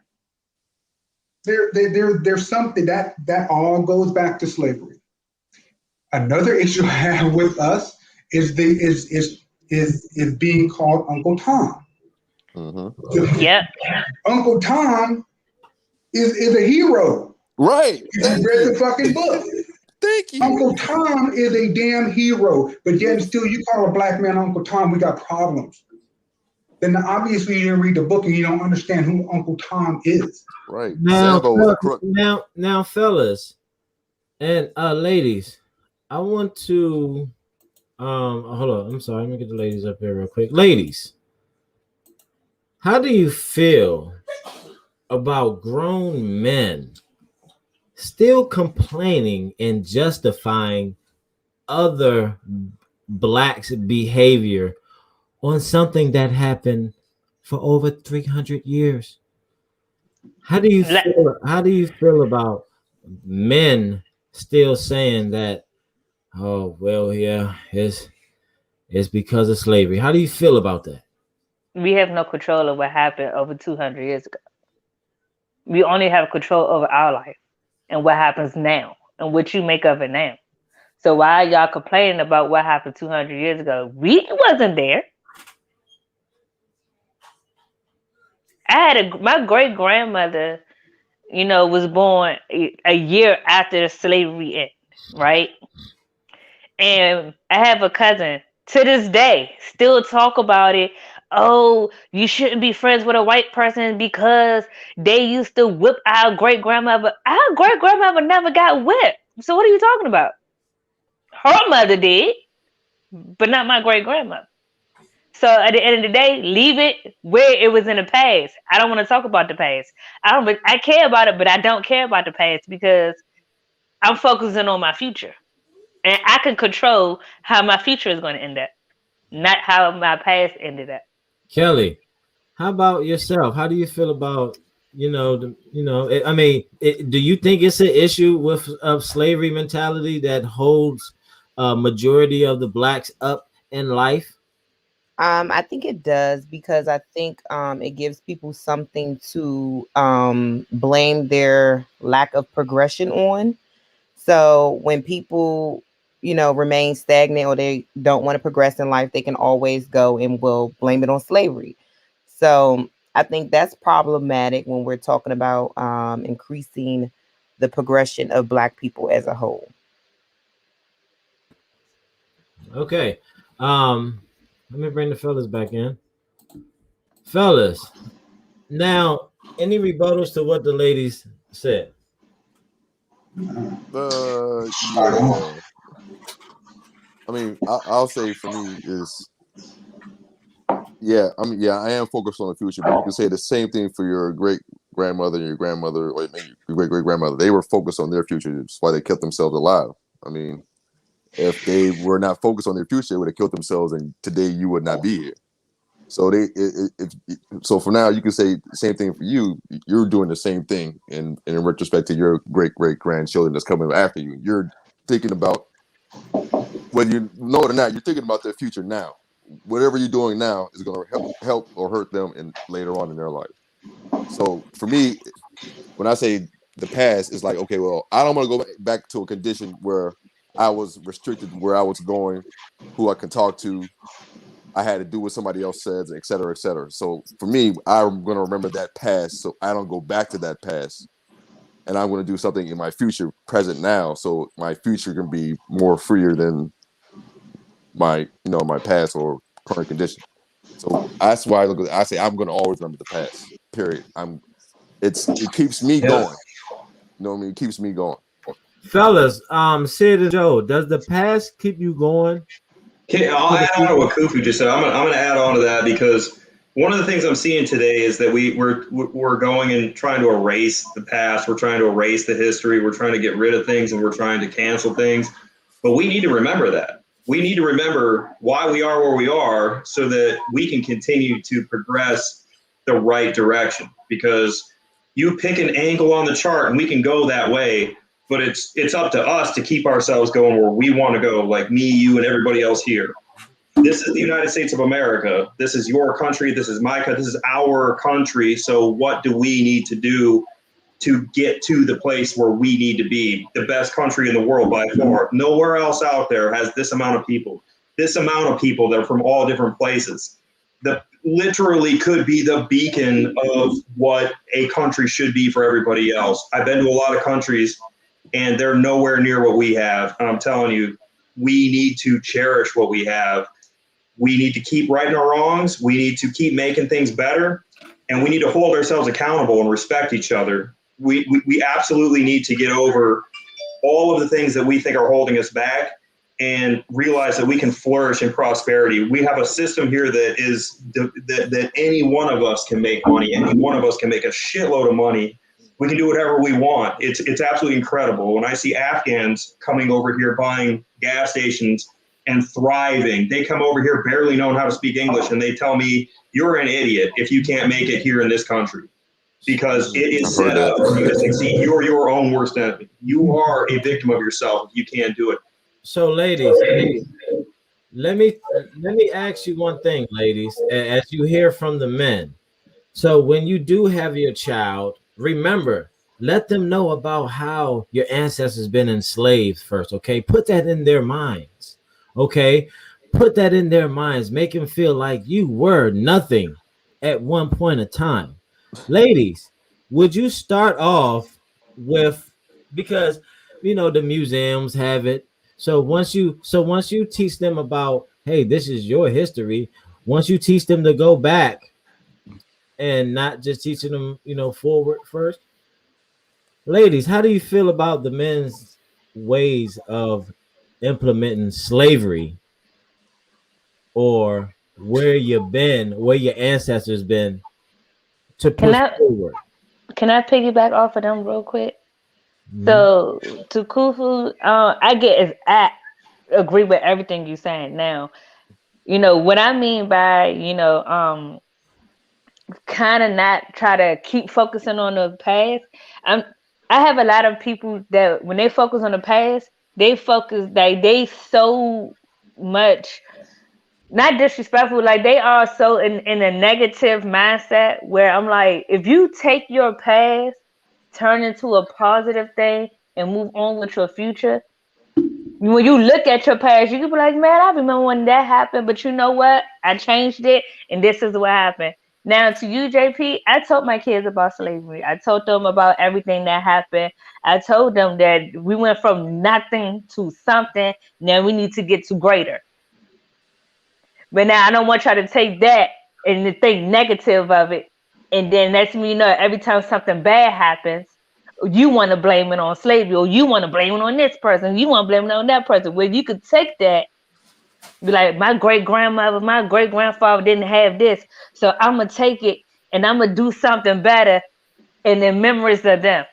There's something that all goes back to slavery. Another issue I have with us is being called Uncle Tom. Mm-hmm. Yeah. Uncle Tom is a hero. Right. If you read the fucking book. Thank you. Uncle Tom is a damn hero, but yet still you call a black man Uncle Tom, we got problems. Then obviously you didn't read the book and you don't understand who Uncle Tom is. Right. Now, fellas and ladies, I want to hold on. I'm sorry. Let me get the ladies up here real quick. Ladies, how do you feel about grown men still complaining and justifying other blacks' behavior on something that happened for over 300 years? How do you feel about men still saying that, oh well, yeah, it's because of slavery? How do you feel about that? We have no control of what happened over 200 years ago. We only have control over our life and what happens now and what you make of it now. So why are y'all complaining about what happened 200 years ago? We wasn't there. My great grandmother, was born a year after slavery ended, right? And I have a cousin to this day still talk about it. Oh, you shouldn't be friends with a white person because they used to whip our great grandmother. Our great grandmother never got whipped. So what are you talking about? Her mother did, but not my great grandmother. So at the end of the day, leave it where it was in the past. I don't want to talk about the past. I care about it, but I don't care about the past because I'm focusing on my future. And I can control how my future is going to end up, not how my past ended up. Kelly, how about yourself? How do you feel about, do you think it's an issue with slavery mentality that holds a majority of the blacks up in life? I think it does because I think it gives people something to blame their lack of progression on. So when people, remain stagnant or they don't want to progress in life, they can always go and will blame it on slavery. So I think that's problematic when we're talking about increasing the progression of Black people as a whole. Okay. Let me bring the fellas back in. Fellas, now, any rebuttals to what the ladies said? Yeah. I mean, I'll say for me is, I am focused on the future, but you can say the same thing for your great grandmother and your grandmother, or maybe your great great grandmother. They were focused on their future. That's why they kept themselves alive. I mean, if they were not focused on their future, they would have killed themselves, and today you would not be here. So so for now, you can say the same thing for you. You're doing the same thing in retrospect to your great great grandchildren that's coming after you. You're thinking about, whether you know it or not, you're thinking about their future now. Whatever you're doing now is going to help or hurt them later on in their life. So for me, when I say the past, it's like, okay, well, I don't want to go back to a condition where I was restricted, where I was going, who I can talk to, I had to do what somebody else says, et cetera, et cetera. So for me, I'm going to remember that past so I don't go back to that past. And I'm going to do something in my future, present now, so my future can be more freer than my past or current condition. So that's why I say I'm going to always remember the past, period. It keeps me going. You know what I mean? It keeps me going. Fellas, Sid and Joe, does the past keep you going? I'll add on to what Kufu just said. I'm gonna add on to that because one of the things I'm seeing today is that we're going and trying to erase the past. We're trying to erase the history. We're trying to get rid of things, and we're trying to cancel things. But we need to remember that. We need to remember why we are where we are so that we can continue to progress the right direction. Because you pick an angle on the chart and we can go that way, but it's up to us to keep ourselves going where we want to go, like me, you, and everybody else here. This is the United States of America. This is your country. This is my country. This is our country. So what do we need to do to get to the place where we need to be? The best country in the world by far. Nowhere else out there has this amount of people. This amount of people that are from all different places. That literally could be the beacon of what a country should be for everybody else. I've been to a lot of countries and they're nowhere near what we have. And I'm telling you, we need to cherish what we have. We need to keep righting our wrongs. We need to keep making things better. And we need to hold ourselves accountable and respect each other. We absolutely need to get over all of the things that we think are holding us back and realize that we can flourish in prosperity. We have a system here that is that any one of us can make money. Any one of us can make a shitload of money. We can do whatever we want. It's absolutely incredible. When I see Afghans coming over here buying gas stations and thriving, they come over here barely knowing how to speak English, and they tell me, you're an idiot if you can't make it here in this country. Because it is set up for you to succeed. You're your own worst enemy. You are a victim of yourself if you can't do it. So, ladies, let me ask you one thing, ladies, as you hear from the men. So when you do have your child, remember, let them know about how your ancestors been enslaved first, okay? Put that in their minds, okay? Put that in their minds. Make them feel like you were nothing at one point of time. Ladies, would you start off with, because the museums have it. So once you teach them about, hey, this is your history. Once you teach them to go back and not just teaching them, forward first. Ladies, how do you feel about the men's ways of implementing slavery, or where you've been, where your ancestors been to push forward? Can I piggyback off of them real quick? Mm-hmm. So to Kufu, I agree with everything you're saying. Now, what I mean by, kind of not try to keep focusing on the past. I have a lot of people that when they focus on the past, they focus like they so much not disrespectful, like they are so in a negative mindset where I'm like, if you take your past, turn into a positive thing and move on with your future, when you look at your past, you can be like, man, I remember when that happened, but you know what? I changed it and this is what happened. Now to you, JP, I told my kids about slavery. I told them about everything that happened. I told them that we went from nothing to something. Now we need to get to greater. But now I don't want y'all to take that and to think negative of it. And then that's me, every time something bad happens, you want to blame it on slavery, or you want to blame it on this person, you want to blame it on that person. Well, you could take that, be like, my great-grandmother, my great-grandfather didn't have this, so I'm going to take it and I'm going to do something better in the memories of them.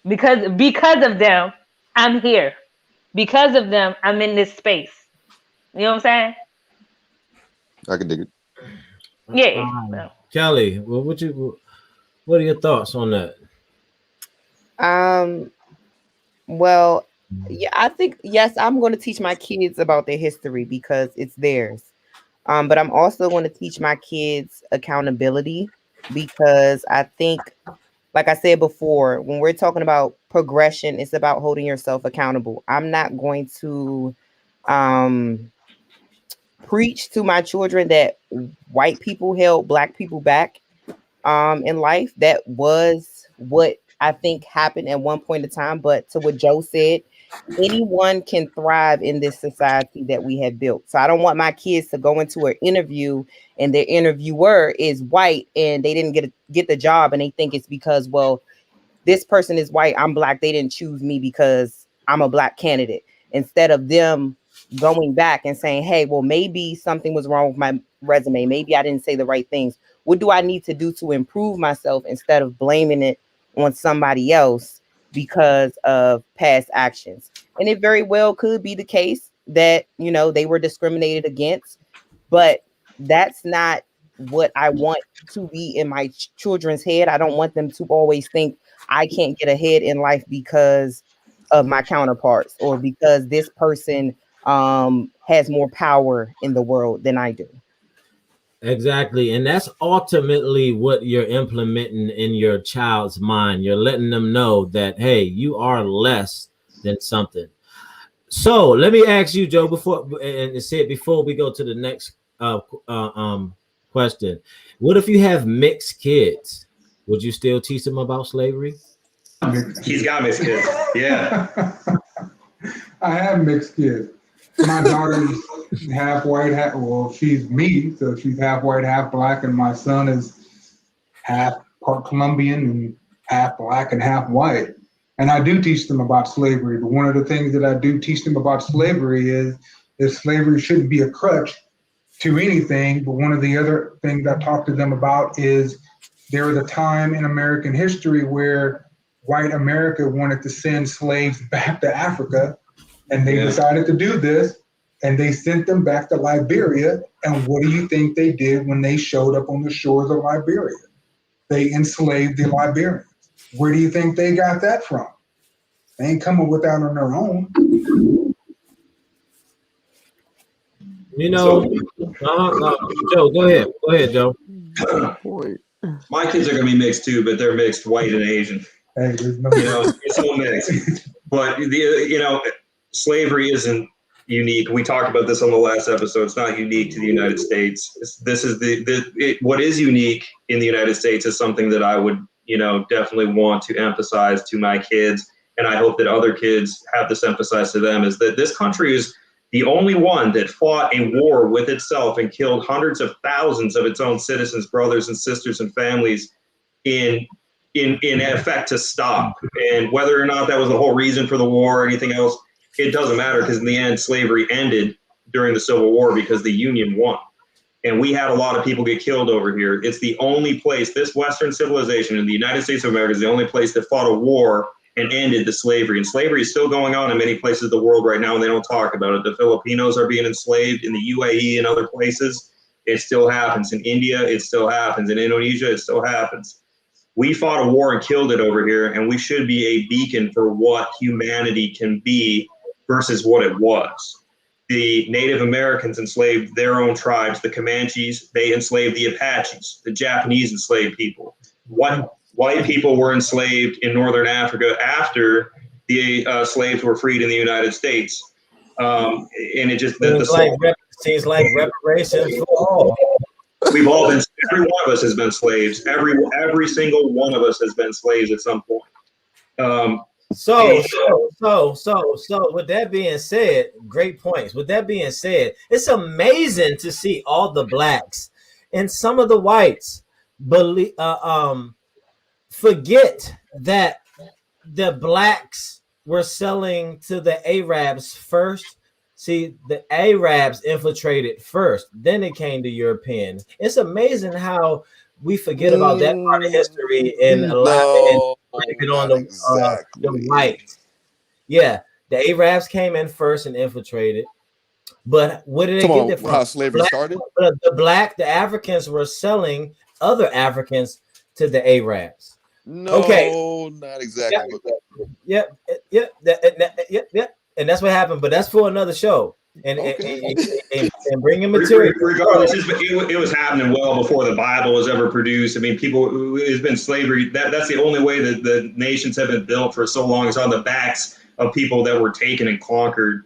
Because of them, I'm here. Because of them, I'm in this space. You know what I'm saying? I can dig it. Yeah. Kelly, what are your thoughts on that? Well, yeah, I think, yes, I'm going to teach my kids about their history because it's theirs. But I'm also going to teach my kids accountability because I think, like I said before, when we're talking about progression, it's about holding yourself accountable. I'm not going to preach to my children that white people held black people back in life. That was what I think happened at one point in time. But to what Joe said, anyone can thrive in this society that we have built. So I don't want my kids to go into an interview and their interviewer is white and they didn't get the job and they think it's because, well, this person is white, I'm black, they didn't choose me because I'm a black candidate. Instead of them going back and saying, hey, well, maybe something was wrong with my resume. Maybe I didn't say the right things. What do I need to do to improve myself instead of blaming it on somebody else because of past actions? And it very well could be the case that, you know, they were discriminated against, but that's not what I want to be in my children's head. I don't want them to always think I can't get ahead in life because of my counterparts or because this person has more power in the world than I do. Exactly. And that's ultimately what you're implementing in your child's mind. You're letting them know that, hey, you are less than something. So let me ask you, Joe, before we go to the next question. What if you have mixed kids? Would you still teach them about slavery? He's got mixed kids. Yeah. I have mixed kids. My daughter's half white, she's me, so she's half white, half black, and my son is half part Colombian and half black and half white. And I do teach them about slavery, but one of the things that I do teach them about slavery is that slavery shouldn't be a crutch to anything, but one of the other things I talk to them about is there was a time in American history where white America wanted to send slaves back to Africa, and they decided to do this, and they sent them back to Liberia. And what do you think they did when they showed up on the shores of Liberia? They enslaved the Liberians. Where do you think they got that from? They ain't coming with that on their own. You know, Joe, go ahead. Go ahead, Joe. My kids are going to be mixed too, but they're mixed white and Asian. Hey, there's no it's all mixed. But, slavery isn't unique. We talked about this on the last episode. It's not unique to the United States. What is unique in the United States is something that I would, definitely want to emphasize to my kids. And I hope that other kids have this emphasized to them, is that this country is the only one that fought a war with itself and killed hundreds of thousands of its own citizens, brothers and sisters and families in effect to stop. And whether or not that was the whole reason for the war or anything else, it doesn't matter, because in the end, slavery ended during the Civil War because the Union won. And we had a lot of people get killed over here. It's the only place, this Western civilization in the United States of America is the only place that fought a war and ended the slavery. And slavery is still going on in many places of the world right now, and they don't talk about it. The Filipinos are being enslaved in the UAE and other places. It still happens. In India, it still happens. In Indonesia, it still happens. We fought a war and killed it over here, and we should be a beacon for what humanity can be versus what it was. The Native Americans enslaved their own tribes. The Comanches, they enslaved the Apaches. The Japanese enslaved people. White people were enslaved in Northern Africa after the slaves were freed in the United States. And it just... Seems like reparations for all. We've all been, every one of us has been slaves. Every single one of us has been slaves at some point. So with that being said, great points. With that being said, it's amazing to see all the blacks and some of the whites forget that the blacks were selling to the Arabs first. See, the Arabs infiltrated first, then it came to Europeans. It's amazing how we forget about that part of history and allow it on the whites. Yeah, the Arabs came in first and infiltrated. But where did they get it from? How slavery started? The Africans were selling other Africans to the Arabs. No, not exactly. Yep. And that's what happened, but that's for another show. And bringing material. Regardless, it was happening well before the Bible was ever produced. I mean, it's been slavery. That's the only way that the nations have been built for so long. It's on the backs of people that were taken and conquered.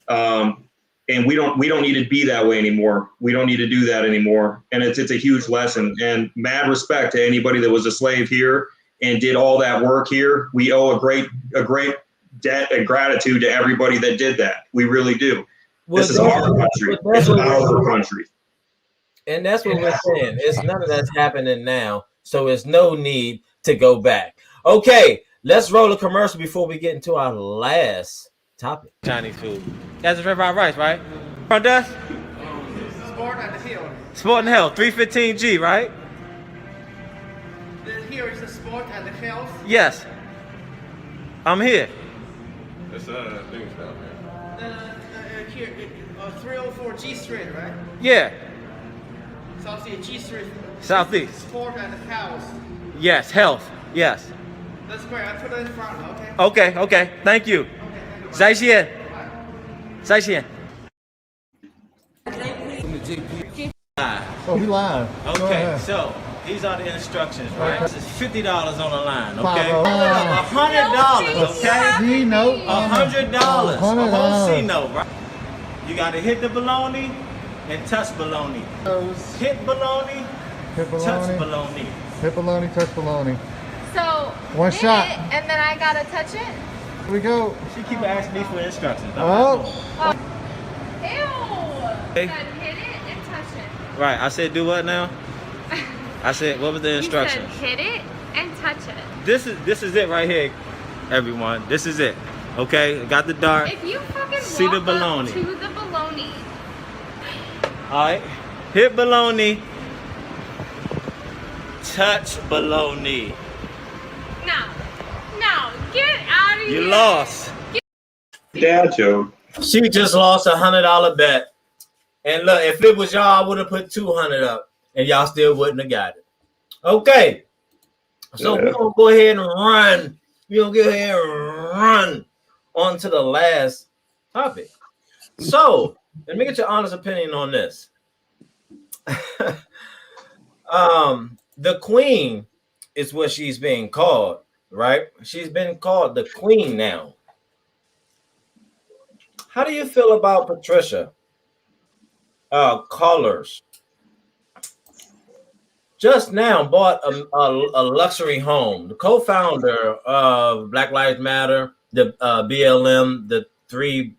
And we don't need to be that way anymore. We don't need to do that anymore. And it's a huge lesson. And mad respect to anybody that was a slave here and did all that work here. We owe a great debt and gratitude to everybody that did that. We really do. This is our country. It's our country. And that's what we're saying. It's none of that's happening now. So there's no need to go back. Okay, let's roll a commercial before we get into our last topic. Chinese food. That's red fried rice, right? Front desk? Sport and Hill. Sport and Health, 315G, right? Here is the Sport and Health. Yes. I'm here. It's things down there. Here, 304 G Street, right? Yeah. Southeast G Street. Southeast. Sport and Health. Yes, health. Yes. That's great. I put it in front, okay? Okay, okay. Thank you. 再见. 再见. Oh, we live. Go Okay, ahead. so these are the instructions, right? Okay. This is $50 on the line, okay? $100. $100, okay? C note. $100. A whole $100. C note, right? You gotta hit the baloney and touch baloney. Hit baloney, Hit touch baloney. baloney. Hit baloney, touch baloney. So One hit shot. it, and then I gotta touch it. Here we go. She keep asking me for instructions. Oh. Ew. Okay. Said hit it and touch it. Right, I said do what now? I said, what was the instructions? You said hit it and touch it. This is it right here, everyone. This is it. Okay, got the dart. If you fucking See walk the up baloney. to the baloney. All right, hit baloney, touch baloney. No, get out of here. You lost. Dad joke. She just lost $100 bet. And look, if it was y'all, I would have put 200 up, and y'all still wouldn't have got it. Okay, so we're gonna go ahead and run. We're gonna go ahead and run on to the last topic. So let me get your honest opinion on this. The queen is what she's being called, right? She's been called the queen now. How do you feel about Patricia? Colors just now bought a luxury home. The co-founder of Black Lives Matter, the BLM, the three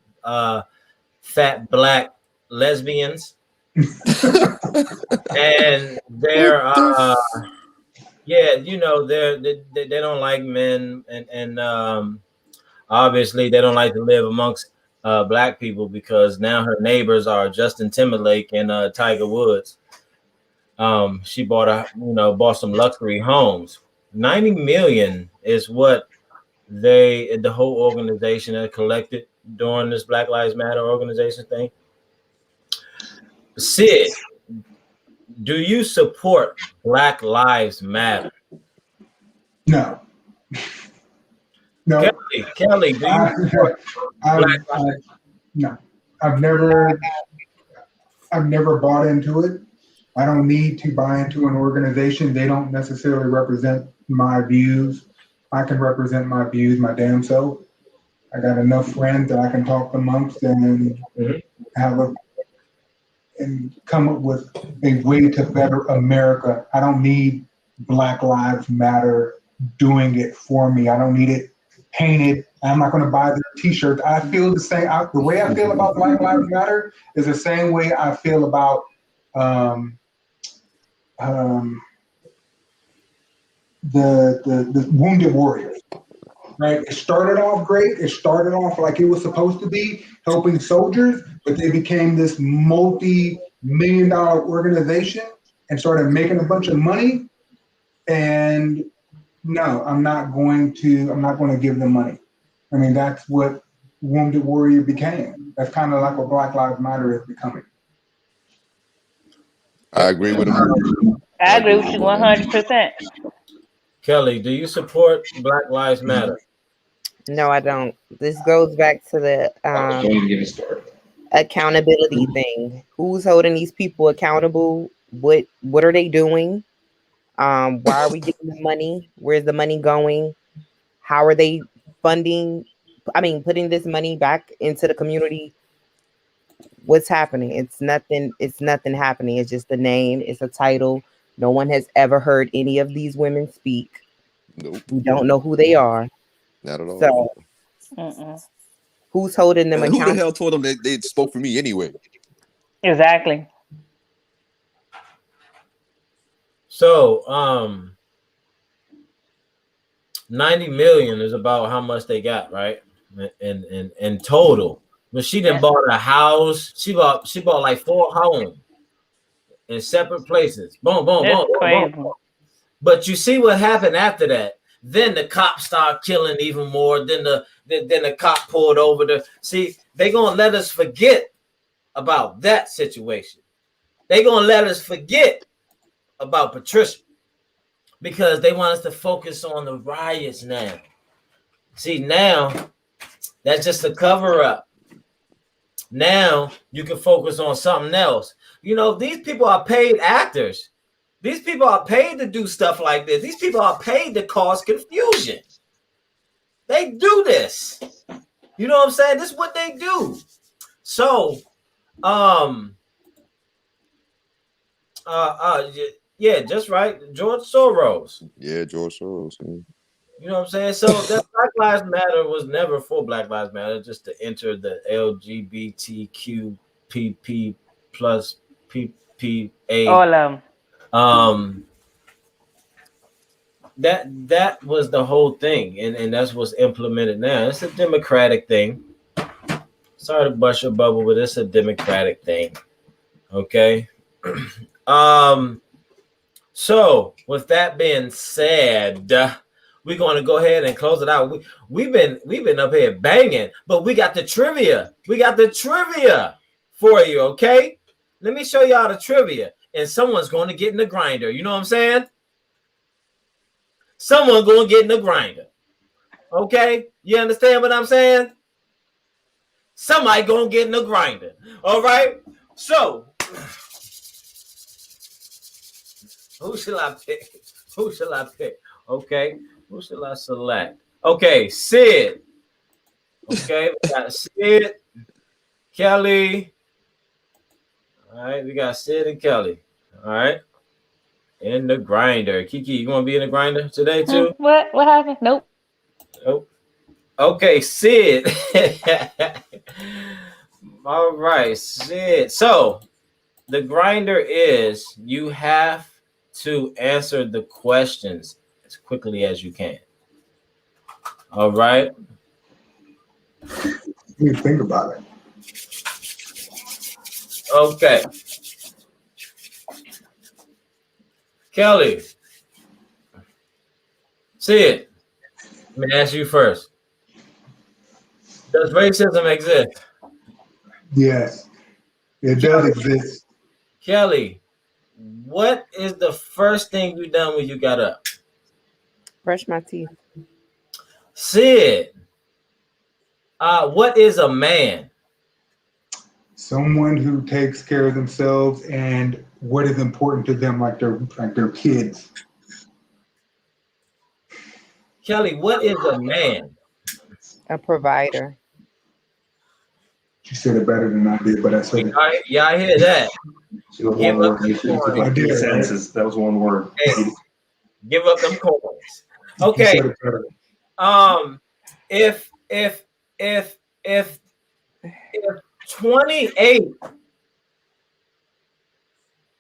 fat black lesbians, and they're yeah, you know, they don't like men, and obviously they don't like to live amongst black people, because now her neighbors are Justin Timberlake and Tiger Woods. She bought some luxury homes. 90 million is what the whole organization had collected during this Black Lives Matter organization thing. Sid, do you support Black Lives Matter? No. No. Kelly, do you support Black Lives No. I've never bought into it. I don't need to buy into an organization. They don't necessarily represent my views. I can represent my views my damn self. I got enough friends that I can talk amongst and and come up with a way to better America. I don't need Black Lives Matter doing it for me. I don't need it painted. I'm not going to buy their t-shirts. I feel the same. The way I feel about Black Lives Matter is the same way I feel about the Wounded Warriors. Right? It started off great. It started off like it was supposed to be, helping soldiers, but they became this multi-million-dollar organization and started making a bunch of money. And no, I'm not going to give them money. I mean, that's what Wounded Warrior became. That's kind of like what Black Lives Matter is becoming. I agree with him. I agree with you 100%. Kelly, do you support Black Lives Matter? No, I don't. This goes back to the accountability thing. Who's holding these people accountable? What are they doing? Why are we giving them money? Where's the money going? How are they putting this money back into the community? What's happening? It's nothing happening. It's just a name, it's a title. No one has ever heard any of these women speak. Nope. We don't know who they are. Not at all. So who's holding them And who accountable? the hell told them they spoke for me anyway? Exactly. So 90 million is about how much they got, right? in total. But she done bought a house. She bought like 4 homes in separate places. Boom, boom, That's boom, boom, crazy. boom. But you see what happened after that. Then the cops start killing even more. Then the cop pulled over the. See, they gonna let us forget about that situation. They gonna let us forget about Patricia because they want us to focus on the riots now. See, now that's just a cover up. Now you can focus on something else. You know, these people are paid actors. These people are paid to do stuff like this. These people are paid to cause confusion. They do this. You know what I'm saying? This is what they do. So, yeah, just right. George Soros. Yeah, George Soros. Yeah. You know what I'm saying? So that Black Lives Matter was never for Black Lives Matter, just to enter the LGBTQPP plus PPA. All of them. That was the whole thing, and that's what's implemented now. It's a democratic thing. Sorry to bust your bubble, but it's a democratic thing. Okay. So with that being said, we're gonna go ahead and close it out. We've been up here banging, but we got the trivia. We got the trivia for you. Okay. Let me show y'all the trivia, and someone's going to get in the grinder. You know what I'm saying? Someone going to get in the grinder. Okay? You understand what I'm saying? Somebody going to get in the grinder. All right? So, who shall I pick? Who shall I pick? Okay? Who shall I select? Okay, Sid. Okay, we got Sid, Kelly. All right, we got Sid and Kelly. All right. In the grinder. Kiki, you want to be in the grinder today too? What happened? Nope. Okay, Sid. All right, Sid. So the grinder is you have to answer the questions as quickly as you can. All right. Let me think about it. Okay. Kelly, Sid, let me ask you first. Does racism exist? Yes, it does exist. Kelly, what is the first thing you done when you got up? Brush my teeth. Sid, what is a man? Someone who takes care of themselves and what is important to them, like their kids. Kelly, what is a man? A provider. She said it better than I did, but I said it. Yeah, I hear that. It was Give one up word. them coins. I did, Sentences. That was one word. Hey, give up them coins. Okay. If 28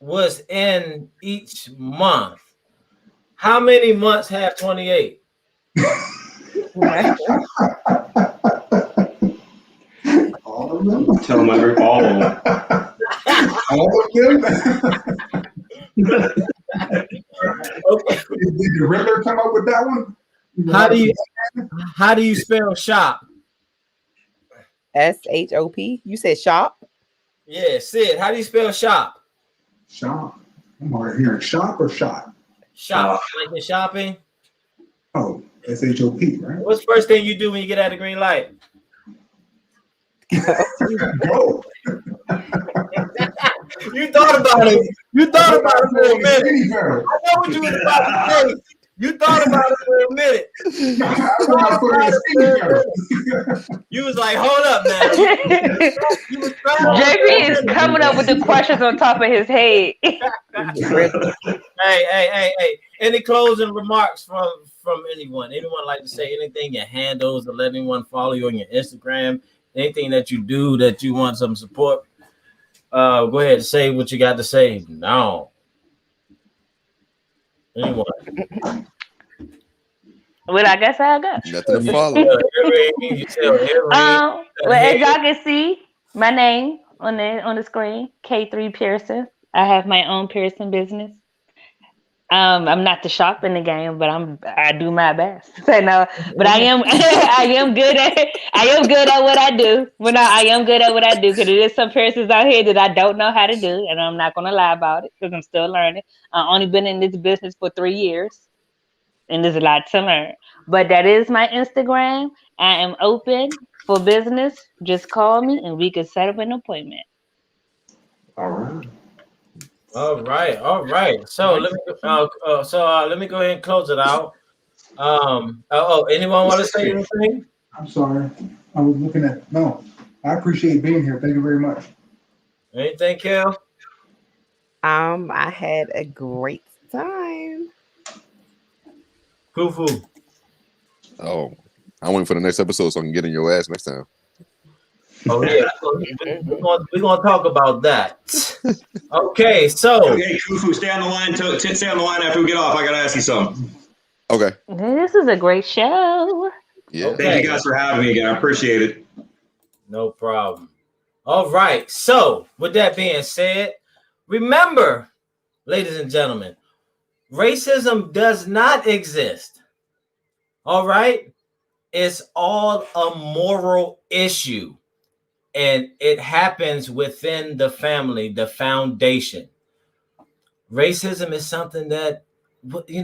was in each month, how many months have 28? All of them. Tell them all of them. All of them. Okay. Did the Riddler come up with that one? How do you spell shop? SHOP. You said shop? Yeah, Sid, how do you spell shop? Shop. I'm hard hearing shop or shot. Shop, like you're shopping. Oh, SHOP, right? What's the first thing you do when you get out of the green light? Go. You thought about it. You thought about it for a minute. I know what you was about to say. You thought about it for a minute. You was like, hold up now. JP is coming up with the questions on top of his head. Hey. Any closing remarks from anyone? Anyone like to say anything? Your handles, or let anyone follow you on your Instagram? Anything that you do that you want some support? Go ahead and say what you got to say now. Anyone? Well, I guess I got. Nothing to follow. Well, as y'all can see, my name on the screen, K3 Pearson. I have my own piercing business. I'm not the shop in the game, but I do my best. So no, but I am good at what I do. But no, I am good at what I do because there is some piercings out here that I don't know how to do, and I'm not gonna lie about it because I'm still learning. I've only been in this business for 3 years, and there's a lot to learn. But that is my Instagram. I am open for business. Just call me, and we can set up an appointment. All right. All right. So let me go ahead and close it out. Anyone want to say anything? I'm sorry. I was looking at no. I appreciate being here. Thank you very much. Anything, Kel? I had a great time. Foo. Oh, I'm waiting for the next episode so I can get in your ass next time. Oh yeah, we're gonna talk about that. Okay, so okay, Kufu, stay on the line. Stay on the line after we get off. I gotta ask you something. Okay. This is a great show. Yeah. Okay. Thank you guys for having me again. I appreciate it. No problem. All right. So with that being said, remember, ladies and gentlemen, racism does not exist. All right. It's all a moral issue. And it happens within the family, the foundation. Racism is something that,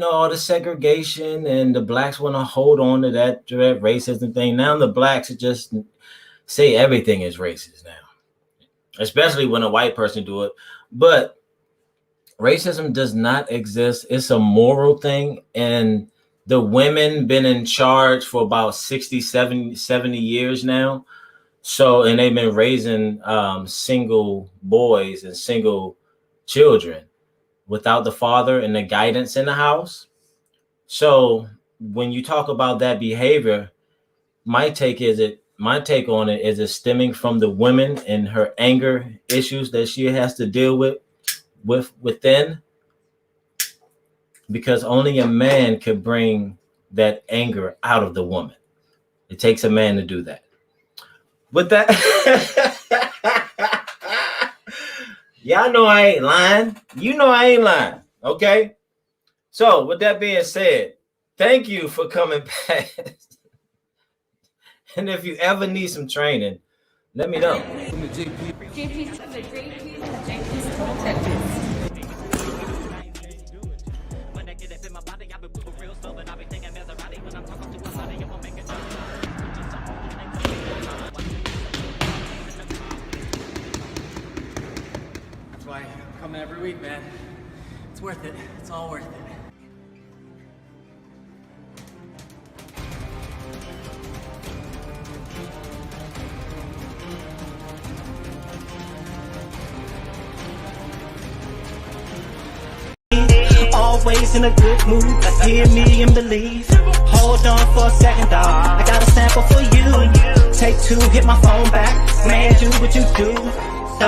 all the segregation and the blacks want to hold on to that racism thing. Now the blacks just say everything is racist now, especially when a white person do it. But racism does not exist. It's a moral thing. And the women been in charge for about 60, 70 years now. So, and they've been raising single boys and single children without the father and the guidance in the house. So when you talk about that behavior, my take on it is it's stemming from the women and her anger issues that she has to deal with within, because only a man could bring that anger out of the woman. It takes a man to do that. With that, y'all know I ain't lying. You know I ain't lying. Okay. So with that being said, thank you for coming past. And if you ever need some training, let me know. JP's Total Texas. That's why I'm coming every week, man. It's worth it. It's all worth it. Always in a good mood, hear me and believe. Hold on for a second, dog. I got a sample for you. Take 2, hit my phone back. Man, do what you do.